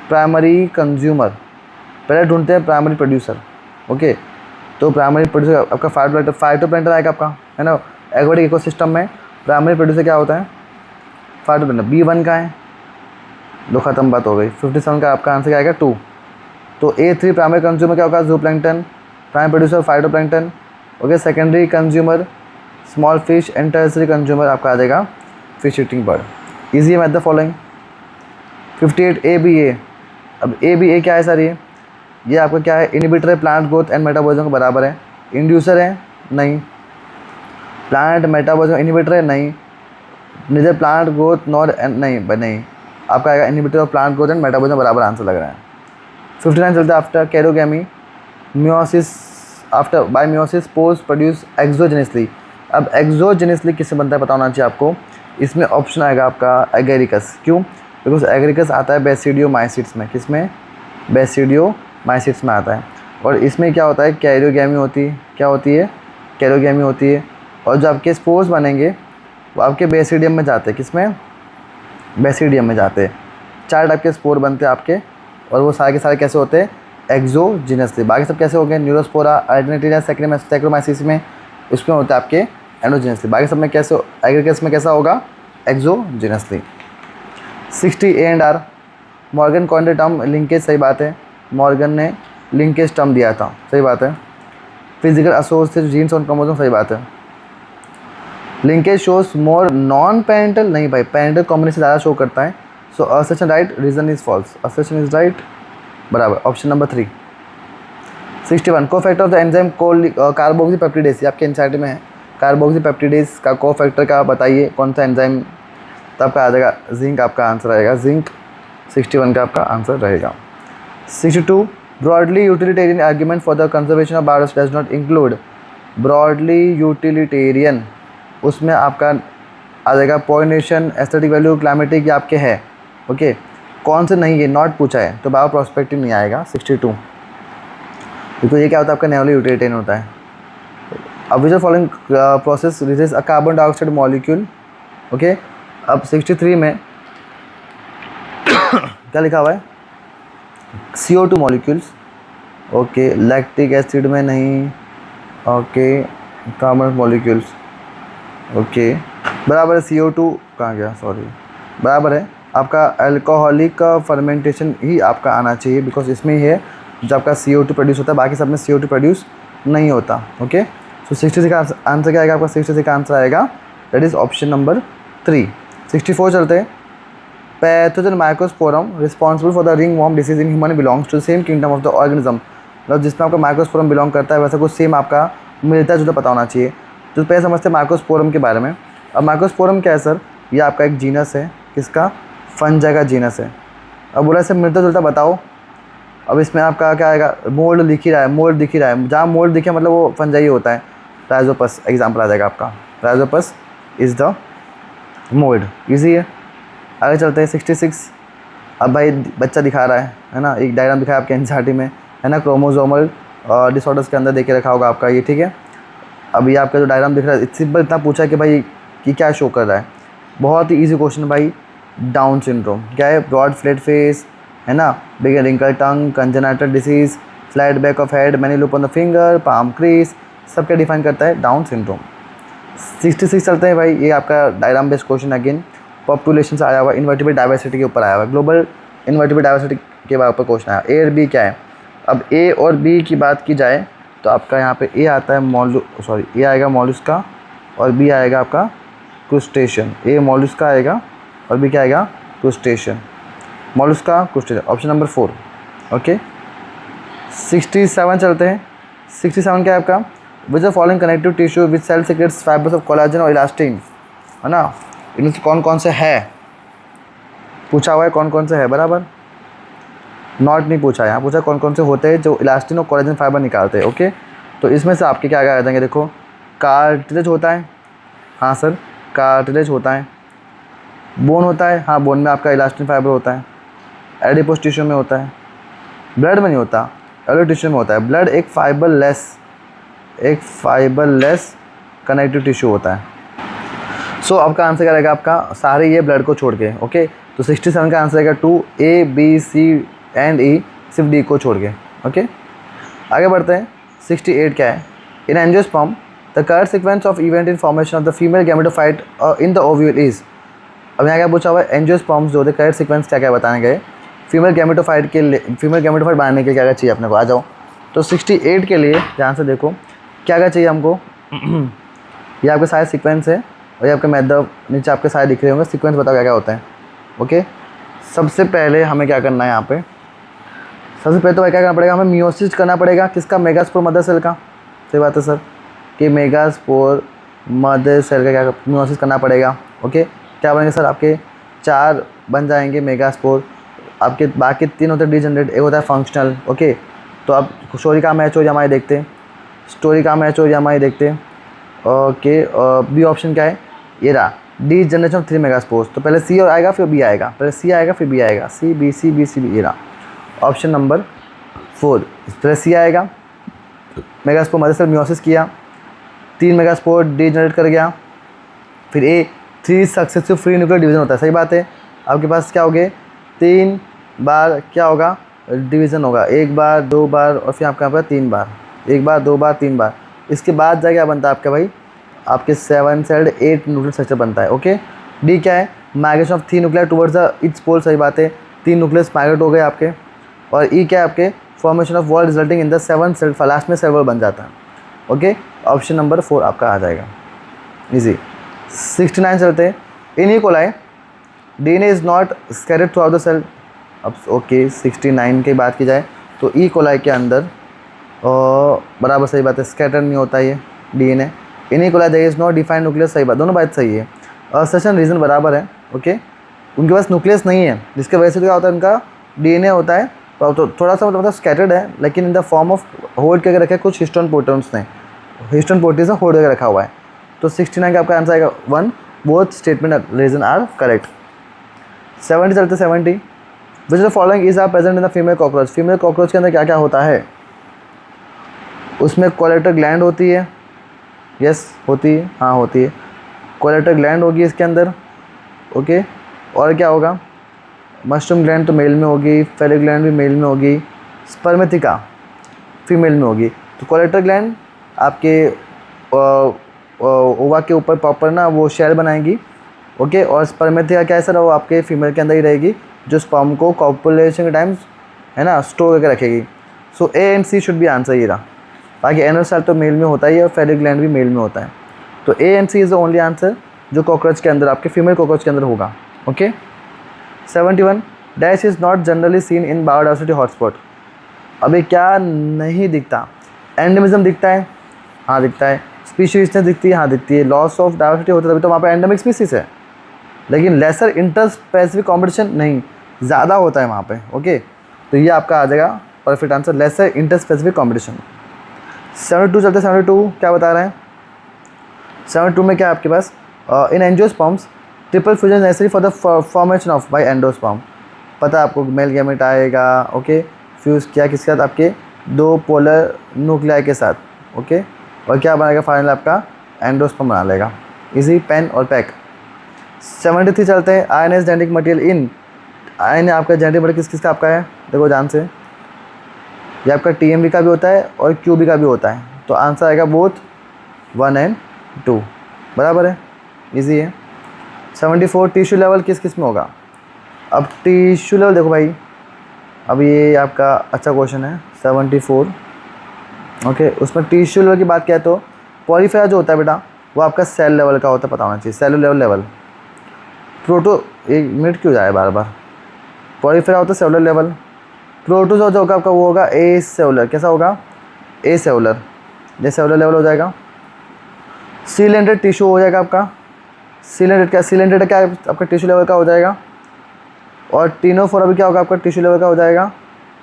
प्राइमरी कंज्यूमर, पहले ढूंढते हैं प्राइमरी प्रोड्यूसर। ओके, तो प्राइमरी प्रोड्यूसर आपका फाइटोप्लैंक्टन आएगा आपका, है ना, एक्वेटिक इकोसिस्टम में प्राइमरी प्रोड्यूसर क्या होता है, फाइटोप्लैंक्टन। B1 का है, दो खत्म बात हो गई। 57 का आपका आंसर क्या आएगा 2। तो A3 प्राइमरी कंज्यूमर क्या होगा, जूप्लैंक्टन, primary producer phytoplankton. Okay, secondary consumer small fish, and tertiary consumer आपका आ जाएगा फिश ईटिंग बर्ड। ईजी है मैथ द फॉलोइंग। 58 ABA, अब ABA क्या है सर, ये आपका क्या है, इनिबिटर है प्लांट ग्रोथ एंड मेटाबॉलिज्म के बराबर है। इंड्यूसर है, नहीं। प्लांट मेटाबॉलिज्म इनिबिटर है, नहीं। निदर प्लांट ग्रोथ नॉर, नहीं आपका आएगा inhibitor of plant growth and metabolism, बराबर आंसर लग रहा है। 59 चलता है, after karyogamy meiosis, after by meiosis spores produce exogenously. अब एक्सोजेनियसली किससे बनता है पता होना चाहिए आपको, इसमें ऑप्शन आएगा आपका एगेरिकस, क्यों, बिकॉज एगेरिकस आता है बेसिडियोमाइसिट्स में, किसमें, बेसिडियोमाइसिट्स में आता है। और इसमें क्या होता है, कैरोगेमी होती है, क्या होती है, कैरोगेमी होती है, और जो आपके स्पोर्स बनेंगे वो आपके बेसिडियम में जाते हैं, किसमें, बेसिडियम में जाते हैं। 4 टाइप के स्पोर बनते हैं आपके, और वो सारे के सारे कैसे होते हैं, एक्सोजिनसली। बाकी सब कैसे हो गए, न्यूरोस्पोरा, अर्डिनेटेरिया, सैक्रोमाइसिस में उसमें होता है आपके एंडोजिनसली। बाकी सब में कैसे, एग्रीकेस में कैसा होगा, एक्सोजिनसली। 60 A and R, Morgan coined the term linkage, सही बात है, मॉर्गन ने लिंकेज टर्म दिया था, सही बात है। Physical association genes on chromosome, सही बात है। Linkage shows more non parental, नहीं भाई, पेरेंटल कॉम्बिनेशन ज़्यादा शो करता है, so assertion right, reason is false, assertion is right, बराबर, option number 3। 61 cofactor of the enzyme carboxypeptidase, आपके एनसीईआरटी में है, कार्बोक्सीपेप्टिडेज का को फैक्टर का बताइए कौन सा एंजाइम, तो आपका आ जाएगा जिंक, आपका आंसर रहेगा जिंक, 61 का आपका आंसर रहेगा। 62 broadly utilitarian argument for the conservation of biodiversity does not include, broadly utilitarian उसमें आपका आ जाएगा पॉलिनेशन, एस्थेटिक वैल्यू, क्लाइमेटिक, ये आपके है, ओके। कौन से नहीं, ये नॉट पूछा है तो बायो प्रोस्पेक्टिव नहीं आएगा 62, क्योंकि ये क्या होता है आपका नेवली यूटिलिटेरियन होता है। अब which following process release a carbon dioxide molecule, okay. अब 63 में क्या लिखा हुआ है, CO2 molecules, okay, lactic acid में नहीं, ओके, कार्बन मॉलिक्यूल्स, ओके, बराबर है। CO2 कहाँ गया, सॉरी, बराबर है आपका अल्कोहलिक फर्मेंटेशन ही आपका आना चाहिए, बिकॉज इसमें ही है जो आपका CO2 प्रोड्यूस होता है, बाकी सब में CO2 प्रोड्यूस नहीं होता, ओके। सो 66 का आंसर क्या आएगा आपका, 66 का आंसर आएगा दैट इज ऑप्शन नंबर 3। 64 चलते हैं। Pathogen microsporum responsible for the ring worm disease in human belongs to same kingdom of the organism, मतलब जिसमें आपका माइक्रोस्पोरम बिलोंग करता है वैसा कुछ सेम आपका मिलता जुलता पता होना चाहिए। तो पहले समझते हैं माइक्रोस्पोरम के बारे में। अब माइक्रोस्पोरम क्या है सर, ये आपका एक जीनस है, किसका, फंजाई का जीनस है। अब बोला से मिलता जुलता बताओ, अब इसमें आपका क्या आएगा, मोल्ड दिख ही रहा है, मोल्ड दिख ही रहा है, जहाँ मोल्ड दिखे मतलब वो फंजाई होता है, राइजोपस एग्जाम्पल आ जाएगा आपका, Rhizopus is the mould, easy है। आगे चलते हैं 66। अब भाई बच्चा दिखा रहा है ना, एक डायग्राम दिखाया आपके एनसीईआरटी में, है ना, क्रोमोसोमल डिसऑर्डर्स के अंदर देखे रखा होगा आपका ये, ठीक है। अब ये आपका जो डायग्राम दिख रहा है सिंपल इतना पूछा है कि भाई कि क्या शो कर रहा है, बहुत ही ईजी क्वेश्चन भाई। डाउन सिंड्रोम क्या है, ब्रॉड फ्लैट फेस, है ना, big wrinkle tongue, congenital disease, flat back of head, many loop on the finger, palm crease, सब क्या डिफाइन करता है, डाउन सिंड्रोम। 66 चलते हैं भाई, ये आपका diagram based question again, population से आया हुआ, इन्वर्टिब्रेट डाइवर्सिटी के ऊपर आया हुआ, ग्लोबल इन्वर्टिब्रेट डाइवर्सिटी के ऊपर क्वेश्चन आया। ए और बी क्या है, अब ए और बी की बात की जाए तो आपका यहाँ पे ए आता है ए आएगा मॉलुस्का और बी आएगा आपका क्रूस्टेशियन। ए मॉलुस्का आएगा और बी क्या आएगा, crustacean, molluska crustacean, option number 4, okay. 67 चलते हैं। 67 क्या है आपका, which the following connective tissue which cell secrets fibers of collagen और इलास्टिन, है ना, इनमें से कौन कौन से है पूछा हुआ है, कौन कौन से है, बराबर, नॉट नहीं पूछा है, यहाँ पूछा कौन कौन से होते हैं जो इलास्टिन और कोलाजन फाइबर निकालते हैं, ओके। तो इसमें से आपके क्या आ जाएंगे, देखो, कार्टिलेज होता है, हाँ सर कार्टिलेज होता है, बोन होता है, हाँ बोन में आपका इलास्टिन फाइबर होता है, एडिपोस टिश्यू में होता है, ब्लड में नहीं होता, एलो टिश्यू में होता है। ब्लड एक फाइबरलेस कनेक्टिव टिश्यू होता है। सो आपका आंसर क्या रहेगा आपका, सारे ये ब्लड को छोड़ के, ओके। तो 67 का आंसर रहेगा 2 A B C and E, सिर्फ D को छोड़ के, ओके। आगे बढ़ते हैं। 68 क्या है, इन angiosperm the correct sequence of event in formation of the female gametophyte in the ovule is. अब यहाँ क्या पूछा हुआ है, एंजियोस्पर्म्स जो होते हैं करेक्ट सीक्वेंस क्या क्या बताए गए फीमेल गैमेटोफाइट बनाने के लिए क्या क्या चाहिए अपने को, आ जाओ। तो 68 के लिए ध्यान से देखो क्या क्या चाहिए हमको ये आपके सारे सीक्वेंस है और ये आपके मैथड नीचे आपके सारे दिख रहे होंगे, सीक्वेंस बताओ क्या क्या होता है, ओके। सबसे पहले हमें क्या करना है यहाँ पे, सबसे पहले तो क्या करना पड़ेगा, हमें मियोसिस करना पड़ेगा, किसका, मेगास्पोर मदर सेल का, सही बात है सर, कि मेगास्पोर मदर सेल का क्या मियोसिस करना पड़ेगा, ओके। क्या बनेंगे सर, आपके 4 बन जाएंगे मेगास्पोर, आपके बाकी 3 होते हैं डिजेनरेट, एक होता है फंक्शनल, ओके। तो आप स्टोरी का मैच हो या हमारे देखते हैं, स्टोरी का मैच हो या हमारे देखते हैं, ओके। बी ऑप्शन क्या है, ये रहा, डी जनरेशन ऑफ 3 मेगास्पोर्स। तो पहले सी और आएगा फिर बी आएगा, पहले सी आएगा फिर बी आएगा, C B C B C B, ये रहा ऑप्शन नंबर 4। पहले सी आएगा, मेगास्पोर मदर सेल मियोसिस किया, 3 मेगास्पोर डी जनरेट कर गया, फिर ए 3 सक्सेसिव फ्री न्यूक्लियर डिवीजन होता है, सही बात है। आपके पास क्या हो गए, 3 बार क्या होगा, डिवीज़न होगा, 1 बार 2 बार और फिर आपके यहाँ पर 3 बार, 1 बार 2 बार 3 बार। इसके बाद जाके क्या बनता है आपका भाई, आपके 7 सेल्ड 8 न्यूक्लियर स्ट्रक्चर बनता है, ओके। डी क्या है, migration of 3 nuclear towards the its pole, सही बात है, 3 न्यूक्लियस माइग्रेट हो गए आपके। और ई क्या है आपके, formation of wall resulting in the 7 cell, last में सेल वॉल बन जाता है, ओके। ऑप्शन नंबर 4 आपका आ जाएगा, इजी। 69 चलते हैं। In E coli DNA is not scattered throughout the cell. अब ओके 69 की बात की जाए तो ई कोलाई के अंदर बराबर सही बात है, स्कैटर नहीं होता ये DNA। In E coli there is not defined nucleus, सही बात, दोनों बात सही है। असर्शन रीज़न बराबर है। ओके, उनके पास न्यूक्लियस नहीं है जिसके वजह से क्या होता है, उनका DNA होता है तो थोड़ा सा मतलब स्कैटर्ड है, लेकिन इन द फॉर्म ऑफ होल्ड करके रखा है कुछ हिस्टोन प्रोटॉन्स ने, हिस्टोन प्रोटीन से होल्ड करके रखा हुआ है। तो 69 का आपका आंसर आएगा 1। Both statement reason are correct. 70 चलते 70। Which the following is are present in the female cockroach. Female cockroach के अंदर क्या क्या होता है, उसमें कोलेटर ग्लैंड होती है, यस होती है, हाँ होती है, कोलेटर ग्लैंड होगी इसके अंदर। ओके, और क्या होगा, मशरूम ग्लैंड तो मेल में होगी, फेलिक ग्लैंड भी मेल में होगी, स्पर्मेथिका फीमेल में होगी। तो कोलेटर ग्लैंड आपके ओवा के ऊपर प्रॉपर ना वो शेल बनाएंगी। ओके, और स्पर्मेथिका क्या है सर, वो आपके फीमेल के अंदर ही रहेगी, जो स्पर्म को कॉपुलेशन के टाइम है ना स्टोर करके रखेगी। So A and C should be answer ये रहा। बाकी एनल सेल तो मेल में होता ही है और फेलिक ग्लैंड भी मेल में होता है। तो A and C is the only answer जो कॉकरोच के अंदर, आपके फीमेल कॉकरोच के अंदर होगा। Okay, 71 dash is not generally seen in biodiversity hotspot. अभी क्या नहीं दिखता, एंडेमिज्म दिखता है, हाँ दिखता है, स्पीशीज़ दिखती है, हाँ दिखती है, लॉस ऑफ डाइवर्सिटी होता है तभी तो वहाँ पे एंडेमिक स्पीसीज है, लेकिन लेसर इंटर स्पेसिफिक कॉम्पिटिशन नहीं, ज़्यादा होता है वहाँ पे। ओके, तो ये आपका आ जाएगा perfect answer, lesser inter specific competition. 72 चलते 72 क्या बता रहे हैं, 72 में क्या है आपके पास, in angiosperms triple fusion necessary for the formation of by endosperm. पता है आपको, मेल गैमेट आएगा, ओके, फ्यूज़ किया किसके साथ, आपके 2 पोलर न्यूक्लियाई के साथ। ओके, और क्या बनाएगा फाइनल, आपका एंडोस्पर्म बना लेगा। इजी, पेन और पैक। 73 चलते हैं, ion is genetic material in, ion आपका जेनेटिक मटेरियल किस किस का आपका है, देखो ध्यान से, ये आपका TMV का भी होता है और QB का भी होता है। तो आंसर आएगा बोथ 1 और 2, बराबर है, इजी है। 74 टिश्यू लेवल किस किस में होगा। अब टिश्यू लेवल देखो भाई, अब ये आपका अच्छा क्वेश्चन है 74। ओके, उसमें टिश्यू लेवल की बात किया तो पॉलीफेरा जो होता है बेटा वो आपका सेल लेवल का होता है, पता होना चाहिए, सेलुलर लेवल। प्रोटो, एक मिनट क्यों जाए बार बार, पॉलीफेरा होता है सेलुलर लेवल, प्रोटोजोआ जो होगा आपका वो होगा ए सेलुलर, कैसा होगा, ए सेलुलर, ये सेलुलर लेवल हो जाएगा। सीलेंटेड टिश्यू हो जाएगा आपका, सीलेंटेड क्या, सीलेंटेड क्या आपका टिश्यू लेवल का हो जाएगा, और टीनोफोरा भी क्या होगा आपका टिश्यू लेवल का हो जाएगा,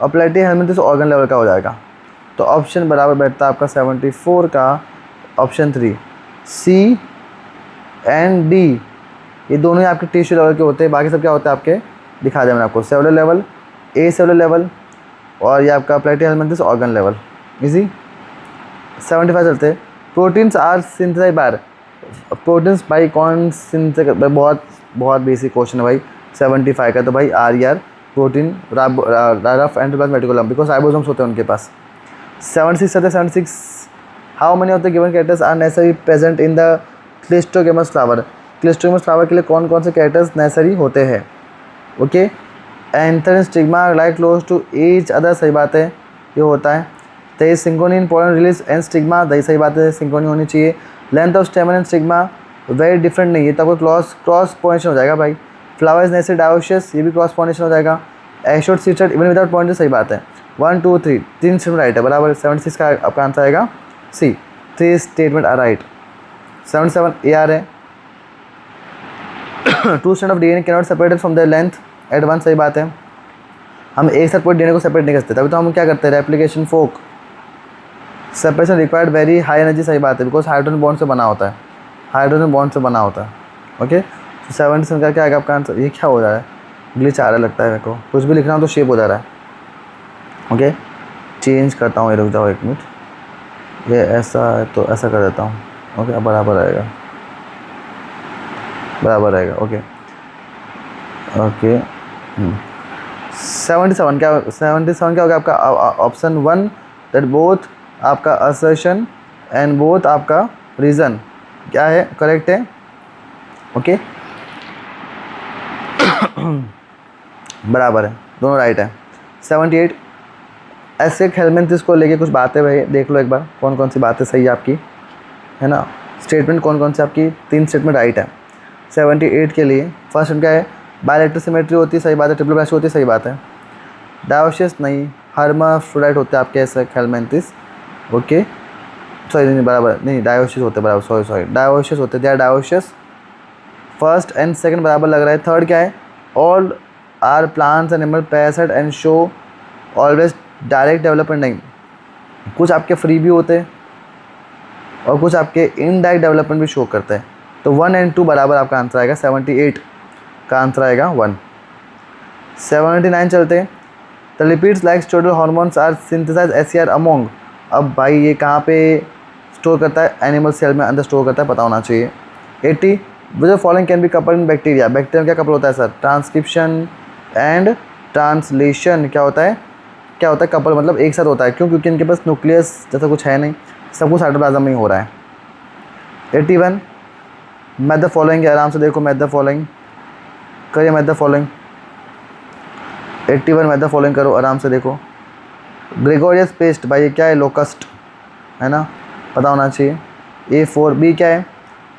और प्लेटी हेलमिंथस ऑर्गन लेवल का हो जाएगा। तो ऑप्शन बराबर बैठता है आपका 74 का ऑप्शन 3, C एंड D, ये दोनों ही आपके टिश्यू लेवल के होते हैं। बाकी सब क्या होता है आपके, दिखा दिया मैंने आपको, सेलुलर लेवल, ए सेलुलर लेवल, और ये आपका प्लेटी हेलमिंथस ऑर्गन लेवल। इजी। 75 चलते हैं, proteins are synthesized by, proteins भाई कौन सिंथेसाइज, बहुत बहुत बेसिक क्वेश्चन है भाई 75 का, तो भाई RER protein rough endoplasmic reticulum, because ribosomes होते हैं उनके पास। 76 चलते 76, how many of the given characters are necessary present in the cleistogamous flower. Cleistogamous flower के लिए कौन कौन से कैरेक्टर्स नेसेसरी होते हैं। Okay, anther stigma like close to each other, सही बात है, ये होता है। तो ये synchrony in pollen release and stigma, दही सही बात है, सिंक्रोनी होनी चाहिए। Length of स्टेमन and stigma very different नहीं है, तो आपको क्रॉस पोलिनेशन हो जाएगा भाई। फ्लावर्स नेसेसरी डायोशियस, ये भी क्रॉस पोलिनेशन हो जाएगा। एशोट सीटेड इवन विदाउट पॉइंट, सही बात है। 1 2 3 3 स्टेटमेंट राइट है, बराबर। 76 का आपका आंसर आएगा C, 3 statement are right. 77 AR है। 2 strand of DNA cannot separated from the length at 1, सही बात है। हम एक साथ पूरे DNA को सेपरेट नहीं कर सकते, तभी तो हम क्या करते हैं, replication fork, separation required very high energy, सही बात है, बिकॉज हाइड्रोजन बॉन्ड से बना होता है, हाइड्रोजन बॉन्ड से बना होता है। ओके, 77 का क्या आएगा आपका आंसर। ये क्या हो रहा है, ग्लिच आ रहा लगता है मेरे को, कुछ भी लिखना हो तो शेप हो जा रहा है। ओके, चेंज करता हूँ, ये रुक जाओ 1 मिनट, ये ऐसा है तो ऐसा कर देता हूँ। ओके, अब बराबर आएगा, बराबर रहेगा। ओके ओके 77 क्या, 77 क्या होगा आपका ऑप्शन 1, दैट बोथ आपका असर्शन एंड बोथ आपका रीज़न क्या है, करेक्ट है। ओके बराबर है, दोनों राइट है। 78 एसिक हेलमिंथस को लेके कुछ बातें भाई देख लो एक बार, कौन कौन सी बातें सही है आपकी, है ना, स्टेटमेंट कौन कौन सी आपकी, 3 स्टेटमेंट राइट है। 78 के लिए फर्स्ट क्या है, बायलैटरल सिमेट्री होती है, सही बात है। ट्रिपल ब्लास्ट होती है, सही बात है। डायोसियस नहीं, हर्माफ्रोडाइट होते हैं आपके ऐसे हेलमिंथिस, ओके सॉरी नहीं बराबर नहीं, डायोसियस होते हैं बराबर, सॉरी डायोसियस होते हैं, they are dioecious. First and second बराबर लग रहा है। थर्ड क्या है, all are plants and animal parasite and show always direct development. नहीं, कुछ आपके फ्री भी होते हैं और कुछ आपके इनडायरेक्ट डेवलपमेंट भी शो करते हैं। तो 1 और 2 बराबर आपका आंसर आएगा, 78 का आंसर आएगा 1। 79 चलते हैं। The lipids like steroidal hormones are synthesize SCR among. अब भाई ये कहाँ पे स्टोर करता है, एनिमल सेल में अंदर स्टोर करता है, पता होना चाहिए। 80 which following can be coupled in bacteria. Bacteria में क्या कपल होता है सर, ट्रांसक्रिप्शन एंड ट्रांसलेशन। क्या होता है, क्या होता है कपल, मतलब एक साथ होता है। क्यों, क्योंकि इनके पास न्यूक्लियस जैसा कुछ है नहीं, सब कुछ साइटोप्लाज्म में ही हो रहा है। 81 मैथ द फॉलोइंग, आराम से देखो मैथ द फॉलोइंग करिए, math the following 81 math the following करो, आराम से देखो। ग्रेगोरियस पेस्ट भाई ये क्या है, लोकस्ट है ना, पता होना चाहिए। A4 B क्या है,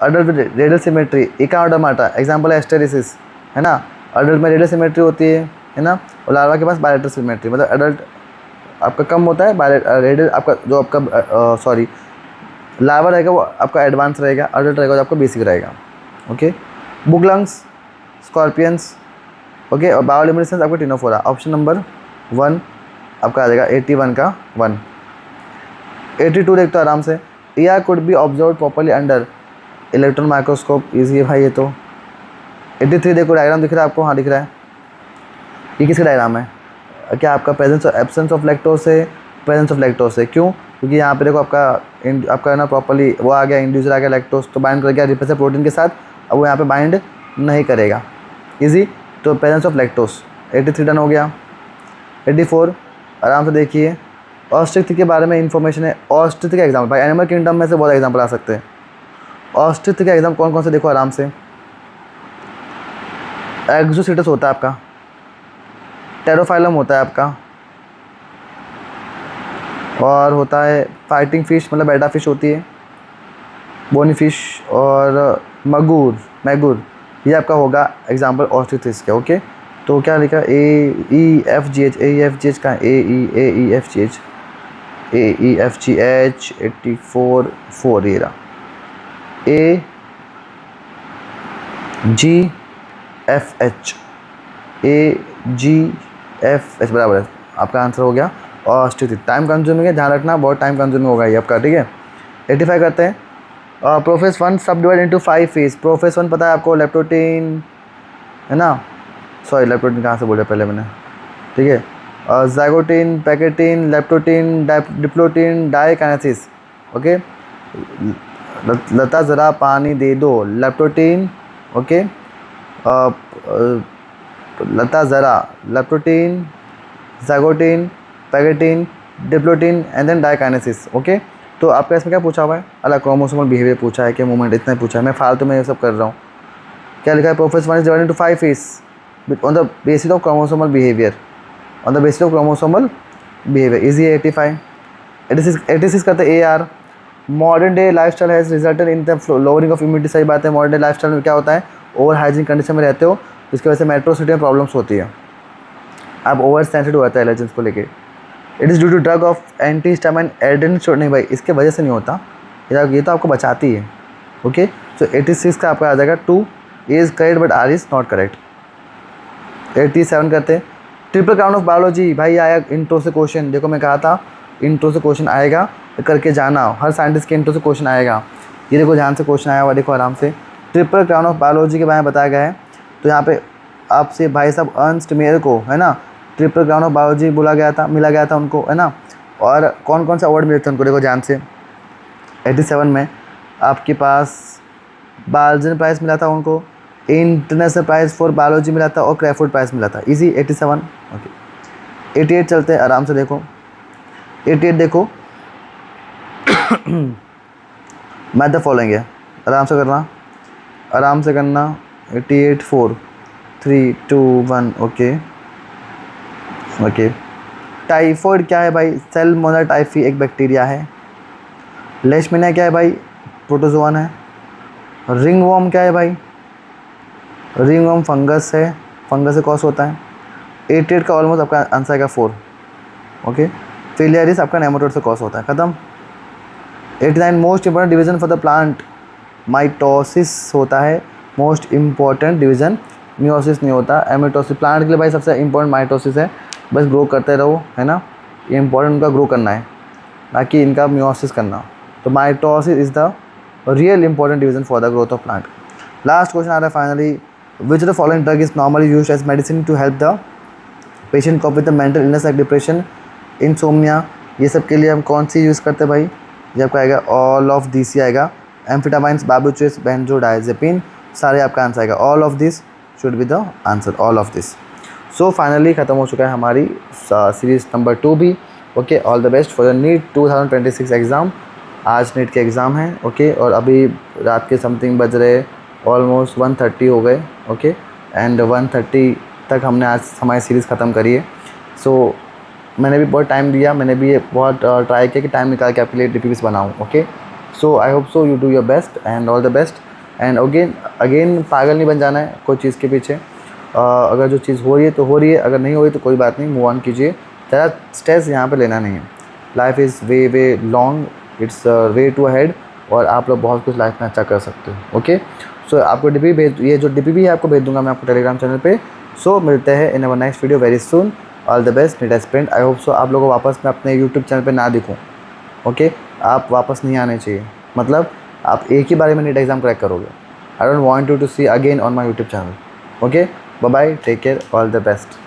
अडल्ट रेडियल सिमेट्री, एकाओडर्माटा एग्जाम्पल है एस्टेरिसिस, है ना। अडल्ट में रेडियल सिमेट्री होती है ना, और लार्वा के पास बायलैटरल सिमेट्री, मतलब अडल्ट आपका कम होता है, रेडियल आपका जो आपका सॉरी लार्वा रहेगा वो आपका एडवांस रहेगा, अडल्ट रहेगा जो आपका बेसिक रहेगा, ओके। बुगलंग्स, स्कॉर्पियंस, ओके, और बायोल्यूमिनेसेंस आपका टिनोफोरा। ऑप्शन नंबर 1 आपका आ जाएगा 81 का 1। 82 देखते हो आराम से। AR could be observe properly under electron microscope, easy है भाई ये तो। 83 देखो, डायग्राम दिख रहा है आपको, हाँ दिख रहा है। ये किसका डायग्राम है, क्या आपका प्रेजेंस और एब्सेंस ऑफ लैक्टोज है, प्रेजेंस ऑफ लैक्टोज है। क्यों, क्योंकि यहाँ पे देखो आपका ना प्रॉपर्ली वो आ गया, इंड्यूसर आ गया लैक्टोज, तो बाइंड कर गया रिप्रेसर प्रोटीन के साथ, अब वो यहाँ पे बाइंड नहीं करेगा, इजी। तो प्रेजेंस ऑफ लैक्टोज 83 डन हो गया। 84 आराम से देखिए, ऑस्ट्रिच के बारे में इंफॉर्मेशन है। ऑस्ट्रिच का एग्जाम्पल भाई एनिमल किंगडम में से बहुत एग्जाम्पल आ सकते हैं। ऑस्ट्रिच का एग्जाम कौन कौन से देखो आराम से। एक्सोसिटस होता है आपका, टेरोफाइलम होता है आपका, और होता है फाइटिंग फिश मतलब बेटा फिश होती है, बोनी फिश, और मैगूर ये आपका होगा एग्जाम्पल ऑस्ट्रिच का, ओके। तो क्या लिखा, AEFGH का AEFGH 84 4 ये रहा AGFH बराबर है, आपका आंसर हो गया ऑस्ट्रिच। टाइम कंज्यूमिंग है, ध्यान रखना बहुत टाइम कंज्यूमिंग होगा ये आपका, ठीक है। 85 करते हैं। प्रोफेस 1 सब डिवाइड इंटू 5 फेज। प्रोफेस 1 पता है आपको, लेप्टोटीन है ना, सॉरी लेप्टोटीन कहाँ से बोला पहले मैंने, ठीक है। Zygotene, pachytene, leptotene, diplotene, diakinesis, okay. Lata ज़रा पानी दे दो, लेप्टोटीन, ओके। लता ज़रा, leptotene, zygotene, pachytene, diplotene and then diakinesis, okay. तो आपका इसमें क्या पूछा हुआ है, अलग क्रोमोसोमल बिहेवियर पूछा है कि मूवमेंट, इतना ही पूछा है। मैं फालतू में ये सब कर रहा हूँ। क्या लिखा है, prophase 1 is divided into 5 phase on the basis of chromosomal behaviour, on the basis of chromosomal behaviour, easy 85। 86 करते हैं। AR modern day lifestyle has resulted in the lowering of immunity. सही बात है, मॉडर्न डे लाइफस्टाइल में क्या होता है, over hygiene condition में रहते हो, जिसकी वजह से मेट्रो सिटी में प्रॉब्लम्स होती है, आप ओवर सेंसिटिव होता है एलर्जेंस को लेके। It is due to drug of anti histamine aden, नहीं भाई इसके वजह से नहीं होता, ये तो आपको बचाती है, ओके। सो 86 का आपका आ जाएगा 2 is correct but R is not correct. 87 करते हैं। ट्रिपल क्राउन ऑफ बायोलॉजी भाई आया इंट्रो से क्वेश्चन, देखो मैं कहा था इंट्रो से क्वेश्चन आएगा, करके जाना, हर साइंटिस्ट के इंट्रो से क्वेश्चन आएगा। ये देखो ध्यान से क्वेश्चन आया हुआ, देखो आराम से। ट्रिपल क्राउन ऑफ बायोलॉजी के बारे में बताया गया है। तो यहाँ पे आपसे भाई साहब अर्नस्ट मेयर को, है ना, ट्रिपल क्राउन ऑफ बायोलॉजी मिला गया था उनको, है ना। और कौन कौन सा अवार्ड मिले थे उनको, देखो ध्यान से। 87 में आपके पास बाल्जन प्राइज़ मिला था उनको, इंटरनेशनल प्राइज़ फॉर बायोलॉजी मिला था, और क्रैफोर्ड प्राइज़ मिला था, इजी 87, ओके। 88 चलते हैं, आराम से देखो। 88 देखो मैथ द फॉलोइंग है, आराम से करना, 88 4 3 2 1, ओके। टाइफॉइड क्या है भाई, सैल्मोनेला टाइफी एक बैक्टीरिया है। लेशमिनिया क्या है भाई, प्रोटोजोआन है। रिंगवॉर्म क्या है भाई, रिंगवॉर्म फंगस है। फंगस से कॉज होता है। 88 का ऑलमोस्ट आपका आंसर आएगा 4। ओके, फिलियारिस आपका नेमाटोड से कॉज होता है, ख़त्म। 89 most important division for the plant, mitosis होता है मोस्ट इम्पॉर्टेंट डिवीजन, मियोसिस नहीं होता। एमिटोसिस प्लांट के लिए भाई सबसे इंपॉर्टेंट माइटोसिस है, बस ग्रो करते रहो, है ना, ये इंपॉर्टेंट उनका ग्रो करना है, बाकी इनका मियोसिस करना। तो mitosis is the real important division for the growth of plant. Last question आ रहा है finally, which the following drug is normally used as medicine to help the patient cope with the mental illness like depression, insomnia, ये सब के लिए हम कौन सी use करते हैं भाई? ये आपका आएगा ऑल ऑफ दिस ही आएगा, एम्फिटामाइंस, बार्बिट्रेट्स, बेंजोडाइजेपिन, सारे आपका आंसर आएगा। All of this should be the answer, all of this. So finally ख़त्म हो चुका है हमारी सीरीज़ नंबर 2 भी। Okay, all the best for the NEET 2026 exam. आज नीट के एग्ज़ाम हैं। ओके, और अभी रात के समथिंग बज रहे ऑलमोस्ट 1:30 हो गए। ओके, एंड 1:30 तक हमने आज हमारी सीरीज़ ख़त्म करी है। सो मैंने भी बहुत टाइम दिया, मैंने भी बहुत ट्राई किया कि टाइम निकाल के आपके लिए DPPs बनाऊँ। Okay, so I hope so you do your best and all the best. And again पागल नहीं बन जाना है कोई चीज़ के पीछे। अगर जो चीज़ हो रही है तो हो रही है, अगर नहीं हो रही तो कोई बात नहीं, मूव ऑन कीजिए। ज़्यादा स्ट्रेस यहाँ पे लेना नहीं है। Life is way long, it's way too ahead, और आप लोग बहुत कुछ लाइफ में अच्छा कर सकते हो। ओके, सो आपको DPP भेज, ये जो DPP है आपको भेज दूंगा मैं आपको टेलीग्राम चैनल पे। सो मिलते हैं in our next video very soon. All the best NEET aspirant. I hope so आप लोगों को वापस मैं अपने यूट्यूब चैनल पे ना दिखूँ। ओके, आप वापस नहीं आने चाहिए, मतलब आप एक ही बारे में नीट एग्ज़ाम क्रैक करोगे। I don't want you to see again on my YouTube channel. Okay, bye bye, take care, all the best.